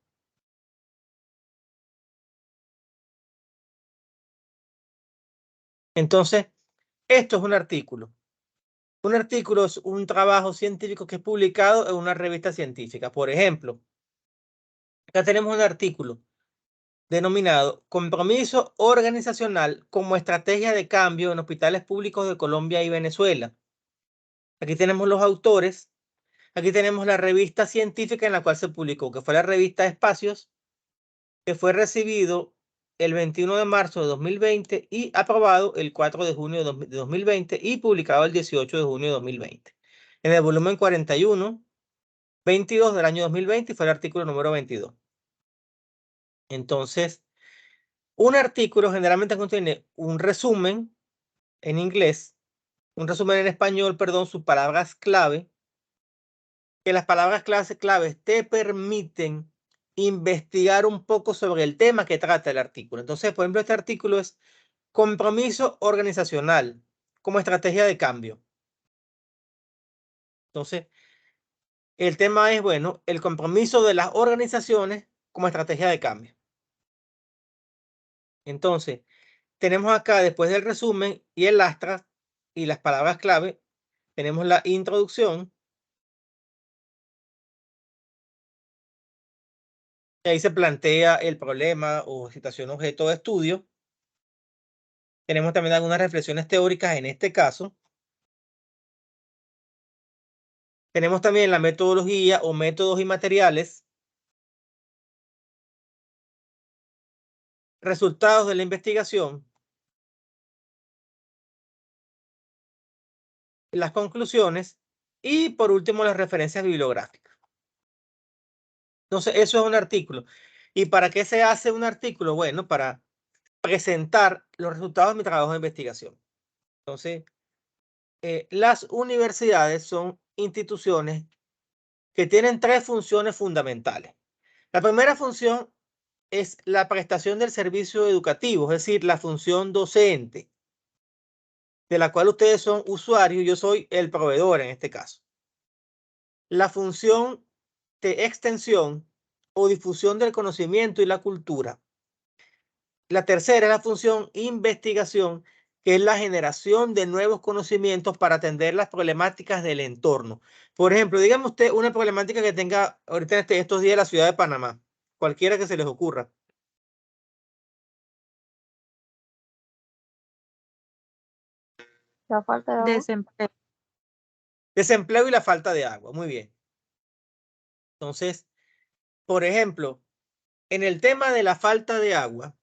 Entonces, esto es un artículo. Un artículo es un trabajo científico que es publicado en una revista científica. Por ejemplo, acá tenemos un artículo denominado Compromiso Organizacional como Estrategia de Cambio en Hospitales Públicos de Colombia y Venezuela. Aquí tenemos los autores. Aquí tenemos la revista científica en la cual se publicó, que fue la revista Espacios, que fue recibido el 21 de marzo de 2020 y aprobado el 4 de junio de 2020 y publicado el 18 de junio de 2020. En el volumen 41, 22 del año 2020 y fue el artículo número 22. Entonces, un artículo generalmente contiene un resumen en inglés, un resumen en español, perdón, sus palabras clave, que las palabras claves te permiten investigar un poco sobre el tema que trata el artículo. Entonces, por ejemplo, este artículo es compromiso organizacional como estrategia de cambio. Entonces, el tema es, bueno, el compromiso de las organizaciones como estrategia de cambio. Entonces, tenemos acá, después del resumen y el astra y las palabras clave, tenemos la introducción. Y ahí se plantea el problema o situación objeto de estudio. Tenemos también algunas reflexiones teóricas en este caso. Tenemos también la metodología o métodos y materiales. Resultados de la investigación. Las conclusiones. Y por último, las referencias bibliográficas. Entonces, eso es un artículo. ¿Y para qué se hace un artículo? Bueno, para presentar los resultados de mi trabajo de investigación. Entonces, las universidades son instituciones que tienen tres funciones fundamentales. La primera función es la prestación del servicio educativo, es decir, la función docente, de la cual ustedes son usuarios y yo soy el proveedor en este caso. La función de extensión o difusión del conocimiento y la cultura. La tercera es la función investigación, que es la generación de nuevos conocimientos para atender las problemáticas del entorno. Por ejemplo, dígame usted una problemática que tenga ahorita en estos días la ciudad de Panamá, cualquiera que se les ocurra. La falta de agua. Desempleo. Desempleo y la falta de agua. Muy bien. Entonces, por ejemplo, en el tema de la falta de agua,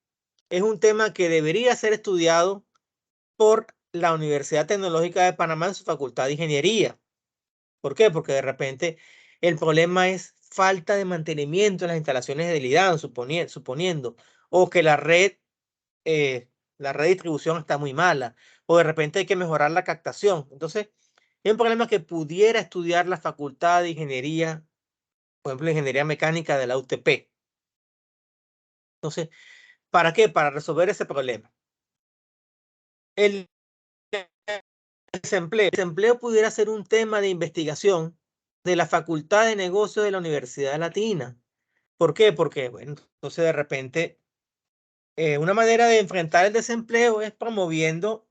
es un tema que debería ser estudiado por la Universidad Tecnológica de Panamá en su Facultad de Ingeniería. ¿Por qué? Porque de repente el problema es falta de mantenimiento en las instalaciones de IDAN, suponiendo, o que la red de distribución está muy mala, o de repente hay que mejorar la captación. Entonces, es un problema que pudiera estudiar la Facultad de Ingeniería, por ejemplo, Ingeniería Mecánica de la UTP. Entonces, ¿para qué? Para resolver ese problema. El desempleo. El desempleo pudiera ser un tema de investigación de la Facultad de Negocios de la Universidad Latina. ¿Por qué? Porque, bueno, entonces de repente, una manera de enfrentar el desempleo es promoviendo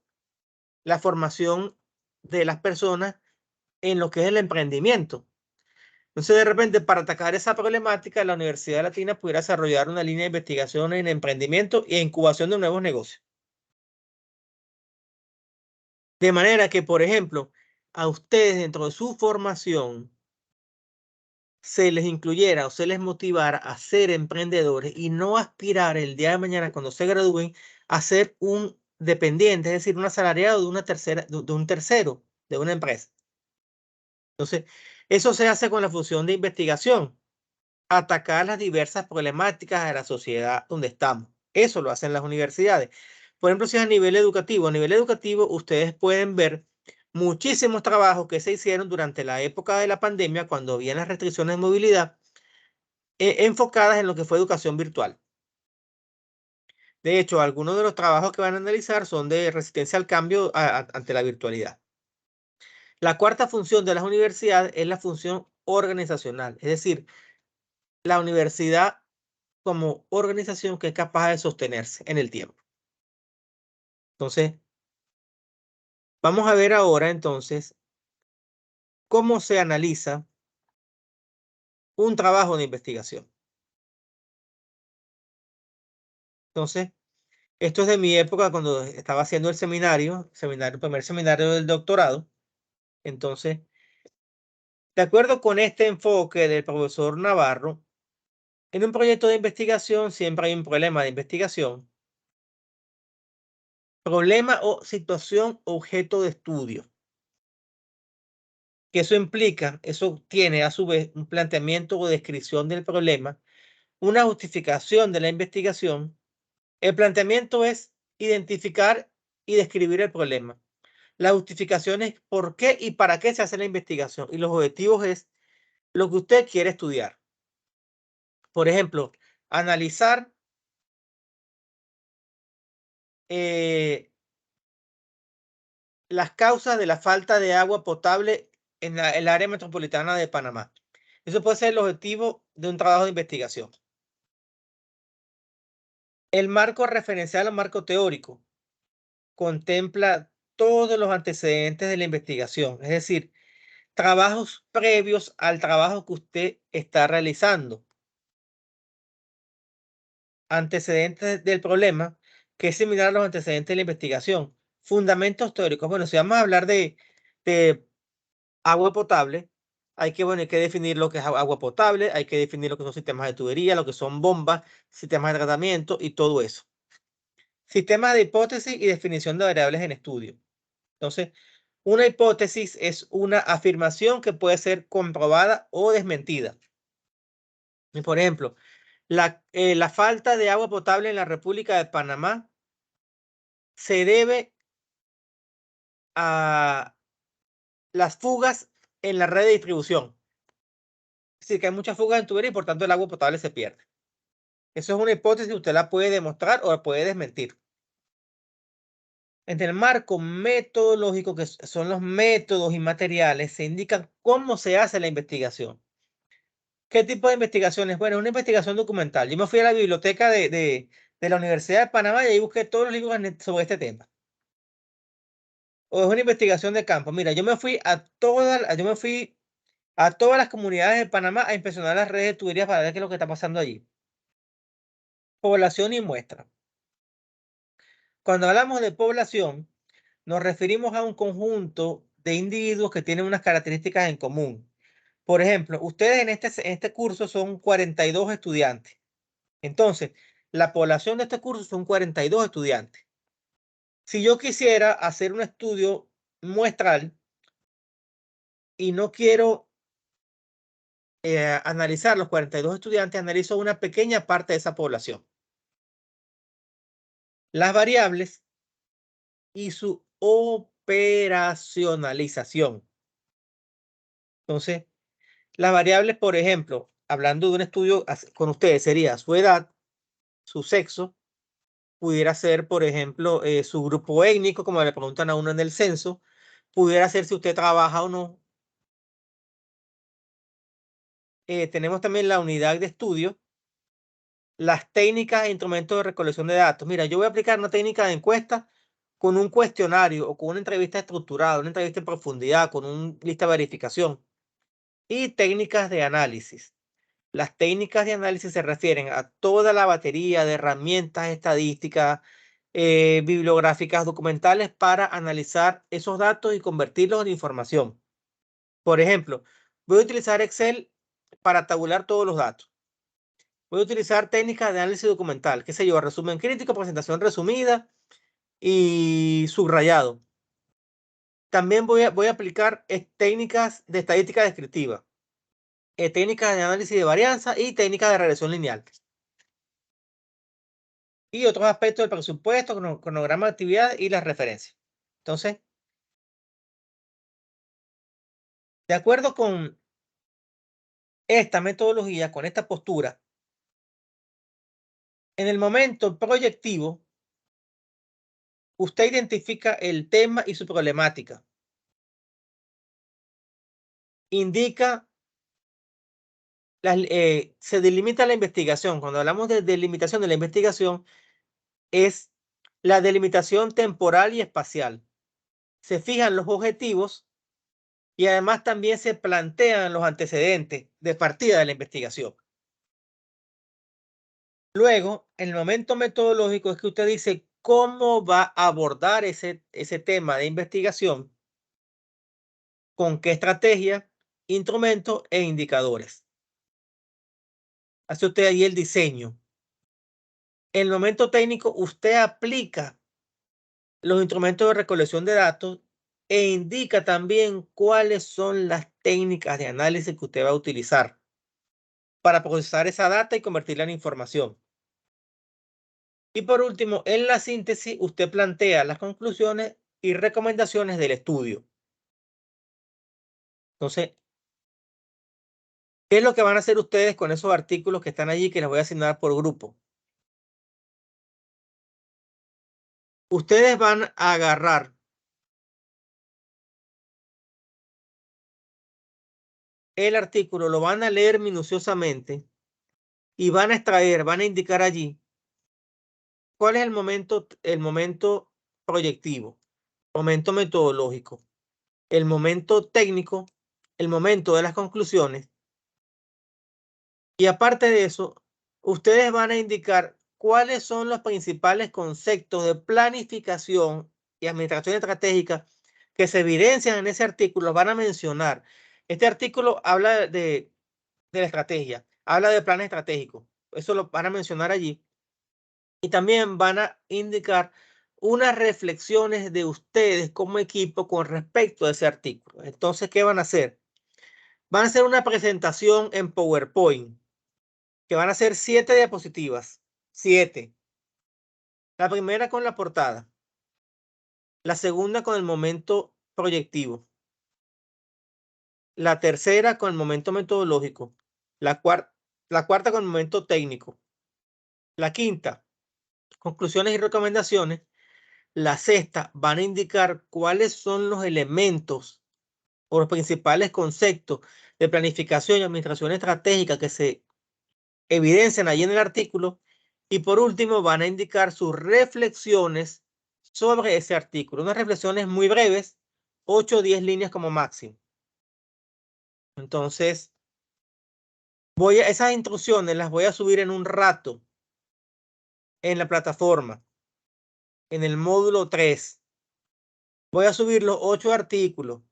la formación de las personas en lo que es el emprendimiento. Entonces, de repente, para atacar esa problemática, la Universidad Latina pudiera desarrollar una línea de investigación en emprendimiento e incubación de nuevos negocios. De manera que, por ejemplo, a ustedes dentro de su formación se les incluyera o se les motivara a ser emprendedores y no aspirar el día de mañana cuando se gradúen a ser un dependiente, es decir, un asalariado de un tercero, de una empresa. Entonces, eso se hace con la función de investigación, atacar las diversas problemáticas de la sociedad donde estamos. Eso lo hacen las universidades. Por ejemplo, si es a nivel educativo, ustedes pueden ver muchísimos trabajos que se hicieron durante la época de la pandemia, cuando había las restricciones de movilidad, enfocadas en lo que fue educación virtual. De hecho, algunos de los trabajos que van a analizar son de resistencia al cambio ante la virtualidad. La cuarta función de las universidades es la función organizacional, es decir, la universidad como organización que es capaz de sostenerse en el tiempo. Entonces, vamos a ver ahora entonces cómo se analiza un trabajo de investigación. Entonces, esto es de mi época cuando estaba haciendo el primer seminario del doctorado. Entonces, de acuerdo con este enfoque del profesor Navarro, en un proyecto de investigación siempre hay un problema de investigación, problema o situación objeto de estudio. Que eso tiene a su vez un planteamiento o descripción del problema, una justificación de la investigación. El planteamiento es identificar y describir el problema. La justificación es por qué y para qué se hace la investigación. Y los objetivos es lo que usted quiere estudiar. Por ejemplo, analizar las causas de la falta de agua potable en el área metropolitana de Panamá. Eso puede ser el objetivo de un trabajo de investigación. El marco referencial o marco teórico contempla todos los antecedentes de la investigación, es decir, trabajos previos al trabajo que usted está realizando. Antecedentes del problema, que es similar a los antecedentes de la investigación. Fundamentos teóricos. Bueno, si vamos a hablar de agua potable, hay que definir lo que es agua potable, hay que definir lo que son sistemas de tubería, lo que son bombas, sistemas de tratamiento y todo eso. Sistemas de hipótesis y definición de variables en estudio. Entonces, una hipótesis es una afirmación que puede ser comprobada o desmentida. Y por ejemplo, la falta de agua potable en la República de Panamá se debe a las fugas en la red de distribución. Es decir, que hay muchas fugas en tubería y por tanto el agua potable se pierde. Eso es una hipótesis, usted la puede demostrar o la puede desmentir. En el marco metodológico, que son los métodos y materiales, se indican cómo se hace la investigación. ¿Qué tipo de investigaciones? Bueno, una investigación documental. Yo me fui a la biblioteca de la Universidad de Panamá y ahí busqué todos los libros sobre este tema. O es una investigación de campo. Mira, yo me fui a todas las comunidades de Panamá a inspeccionar las redes de tuberías para ver qué es lo que está pasando allí. Población y muestra. Cuando hablamos de población, nos referimos a un conjunto de individuos que tienen unas características en común. Por ejemplo, ustedes en este curso son 42 estudiantes. Entonces, la población de este curso son 42 estudiantes. Si yo quisiera hacer un estudio muestral y no quiero analizar los 42 estudiantes, analizo una pequeña parte de esa población. Las variables y su operacionalización. Entonces, las variables, por ejemplo, hablando de un estudio con ustedes, sería su edad, su sexo, pudiera ser, por ejemplo, su grupo étnico, como le preguntan a uno en el censo, pudiera ser si usted trabaja o no. Tenemos también la unidad de estudio, las técnicas e instrumentos de recolección de datos. Mira, yo voy a aplicar una técnica de encuesta con un cuestionario o con una entrevista estructurada, una entrevista en profundidad, con una lista de verificación. Y técnicas de análisis. Las técnicas de análisis se refieren a toda la batería de herramientas estadísticas, bibliográficas, documentales para analizar esos datos y convertirlos en información. Por ejemplo, voy a utilizar Excel para tabular todos los datos. Voy a utilizar técnicas de análisis documental, qué sé yo, resumen crítico, presentación resumida y subrayado. También voy a aplicar técnicas de estadística descriptiva, técnicas de análisis de varianza y técnicas de regresión lineal. Y otros aspectos del presupuesto, cronograma de actividad y las referencias. Entonces, de acuerdo con esta metodología, con esta postura, en el momento proyectivo, usted identifica el tema y su problemática. Indica, se delimita la investigación. Cuando hablamos de delimitación de la investigación, es la delimitación temporal y espacial. Se fijan los objetivos y además también se plantean los antecedentes de partida de la investigación. Luego, en el momento metodológico es que usted dice cómo va a abordar ese tema de investigación, con qué estrategia, instrumentos e indicadores. Hace usted ahí el diseño. En el momento técnico, usted aplica los instrumentos de recolección de datos e indica también cuáles son las técnicas de análisis que usted va a utilizar para procesar esa data y convertirla en información. Y por último, en la síntesis, usted plantea las conclusiones y recomendaciones del estudio. Entonces, ¿qué es lo que van a hacer ustedes con esos artículos que están allí que les voy a asignar por grupo? Ustedes van a agarrar el artículo, lo van a leer minuciosamente y van a extraer, van a indicar allí cuál es el momento proyectivo, momento metodológico, el momento técnico, el momento de las conclusiones. Y aparte de eso, ustedes van a indicar cuáles son los principales conceptos de planificación y administración estratégica que se evidencian en ese artículo. Los van a mencionar. Este artículo habla de la estrategia, habla de planes estratégicos. Eso lo van a mencionar allí. Y también van a indicar unas reflexiones de ustedes como equipo con respecto a ese artículo. Entonces, ¿qué van a hacer? Van a hacer una presentación en PowerPoint, que van a ser 7 diapositivas. 7. La primera con la portada. La segunda con el momento proyectivo. La tercera con el momento metodológico. La cuarta con el momento técnico. La quinta, conclusiones y recomendaciones. La sexta, van a indicar cuáles son los elementos o los principales conceptos de planificación y administración estratégica que se evidencian allí en el artículo. Y por último, van a indicar sus reflexiones sobre ese artículo. Unas reflexiones muy breves, 8 o 10 líneas como máximo. Entonces, esas instrucciones las voy a subir en un rato en la plataforma, en el módulo 3. Voy a subir los 8 artículos.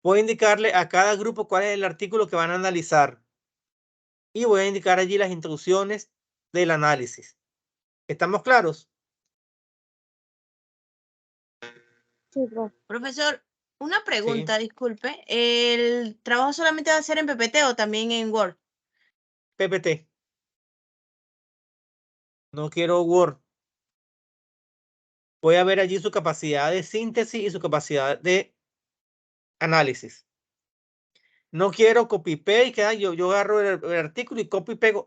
Voy a indicarle a cada grupo cuál es el artículo que van a analizar. Y voy a indicar allí las instrucciones del análisis. ¿Estamos claros? Sí, profe. Profesor, una Sí. pregunta, disculpe. ¿El trabajo solamente va a ser en PPT o también en Word? PPT. No quiero Word. Voy a ver allí su capacidad de síntesis y su capacidad de análisis. No quiero copy-paste, que yo agarro el artículo y copy y pego.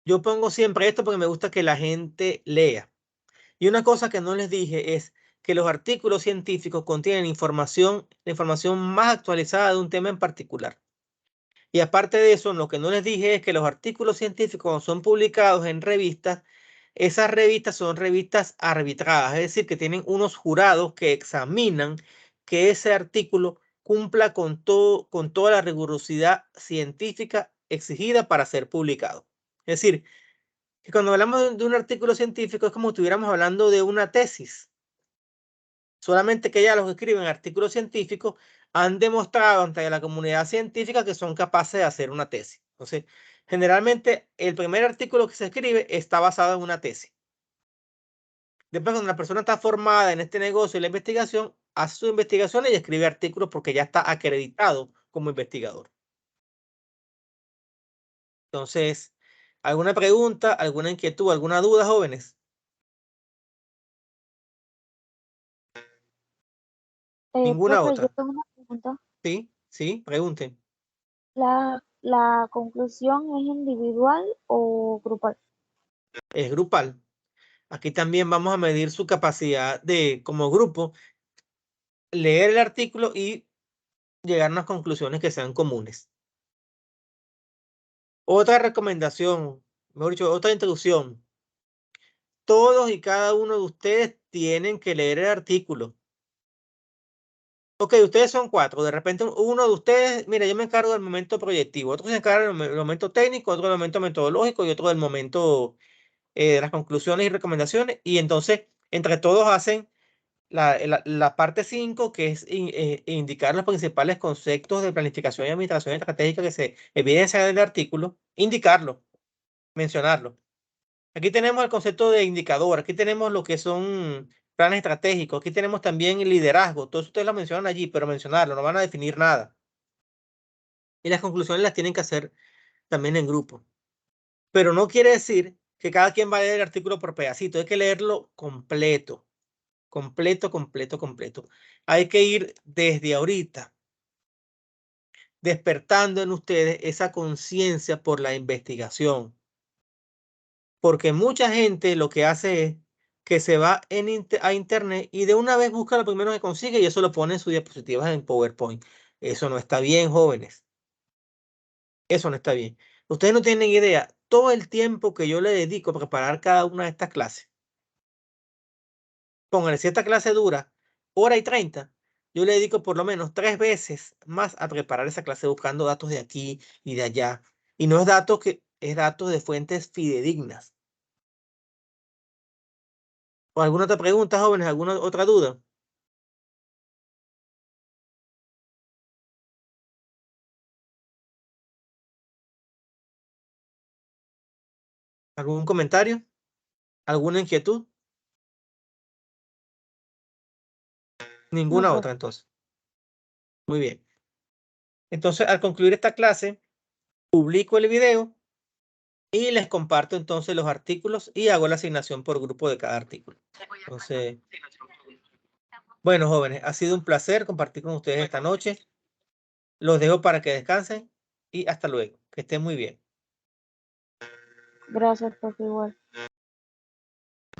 Yo pongo siempre esto porque me gusta que la gente lea. Y una cosa que no les dije es que los artículos científicos contienen la información más actualizada de un tema en particular. Y aparte de eso, lo que no les dije es que los artículos científicos, cuando son publicados en revistas, esas revistas son revistas arbitradas, es decir, que tienen unos jurados que examinan que ese artículo cumpla con toda la rigurosidad científica exigida para ser publicado. Es decir, que cuando hablamos de un artículo científico es como si estuviéramos hablando de una tesis. Solamente que ya los que escriben artículos científicos han demostrado ante la comunidad científica que son capaces de hacer una tesis. Entonces, generalmente el primer artículo que se escribe está basado en una tesis. Después, cuando la persona está formada en este negocio y la investigación, hace su investigación y escribe artículos porque ya está acreditado como investigador. Entonces, ¿alguna pregunta, alguna inquietud, alguna duda, jóvenes? Ninguna Profe, otra. yo tengo una pregunta. Sí, pregunten. ¿La conclusión es individual o grupal? Es grupal. Aquí también vamos a medir su capacidad de, como grupo, leer el artículo y llegar a unas conclusiones que sean comunes. Otra recomendación, mejor dicho, otra introducción. Todos y cada uno de ustedes tienen que leer el artículo. Ok, ustedes son 4. De repente uno de ustedes, mira, yo me encargo del momento proyectivo, otro se encarga del momento técnico, otro del momento metodológico y otro del momento de las conclusiones y recomendaciones. Y entonces, entre todos hacen la parte 5, que es indicar los principales conceptos de planificación y administración estratégica que se evidencian en el artículo, indicarlo, mencionarlo. Aquí tenemos el concepto de indicador, aquí tenemos lo que son planes estratégicos, aquí tenemos también el liderazgo, todo eso ustedes lo mencionan allí, pero mencionarlo, no van a definir nada. Y las conclusiones las tienen que hacer también en grupo. Pero no quiere decir que cada quien va a leer el artículo por pedacito. Hay que leerlo completo. Completo, completo, completo. Hay que ir desde ahorita despertando en ustedes esa conciencia por la investigación. Porque mucha gente lo que hace es que se va a internet y de una vez busca lo primero que consigue y eso lo pone en sus diapositivas en PowerPoint. Eso no está bien, jóvenes. Eso no está bien. Ustedes no tienen idea todo el tiempo que yo le dedico a preparar cada una de estas clases. Pónganle, si esta clase dura 1:30, yo le dedico por lo menos 3 veces más a preparar esa clase buscando datos de aquí y de allá. Y no es datos de fuentes fidedignas. ¿O alguna otra pregunta, jóvenes? ¿Alguna otra duda? ¿Algún comentario? ¿Alguna inquietud? Ninguna No, otra, entonces. Muy bien. Entonces, al concluir esta clase, publico el video y les comparto entonces los artículos y hago la asignación por grupo de cada artículo. Entonces, bueno, jóvenes, ha sido un placer compartir con ustedes esta noche. Los dejo para que descansen y hasta luego. Que estén muy bien. gracias, profe, igual.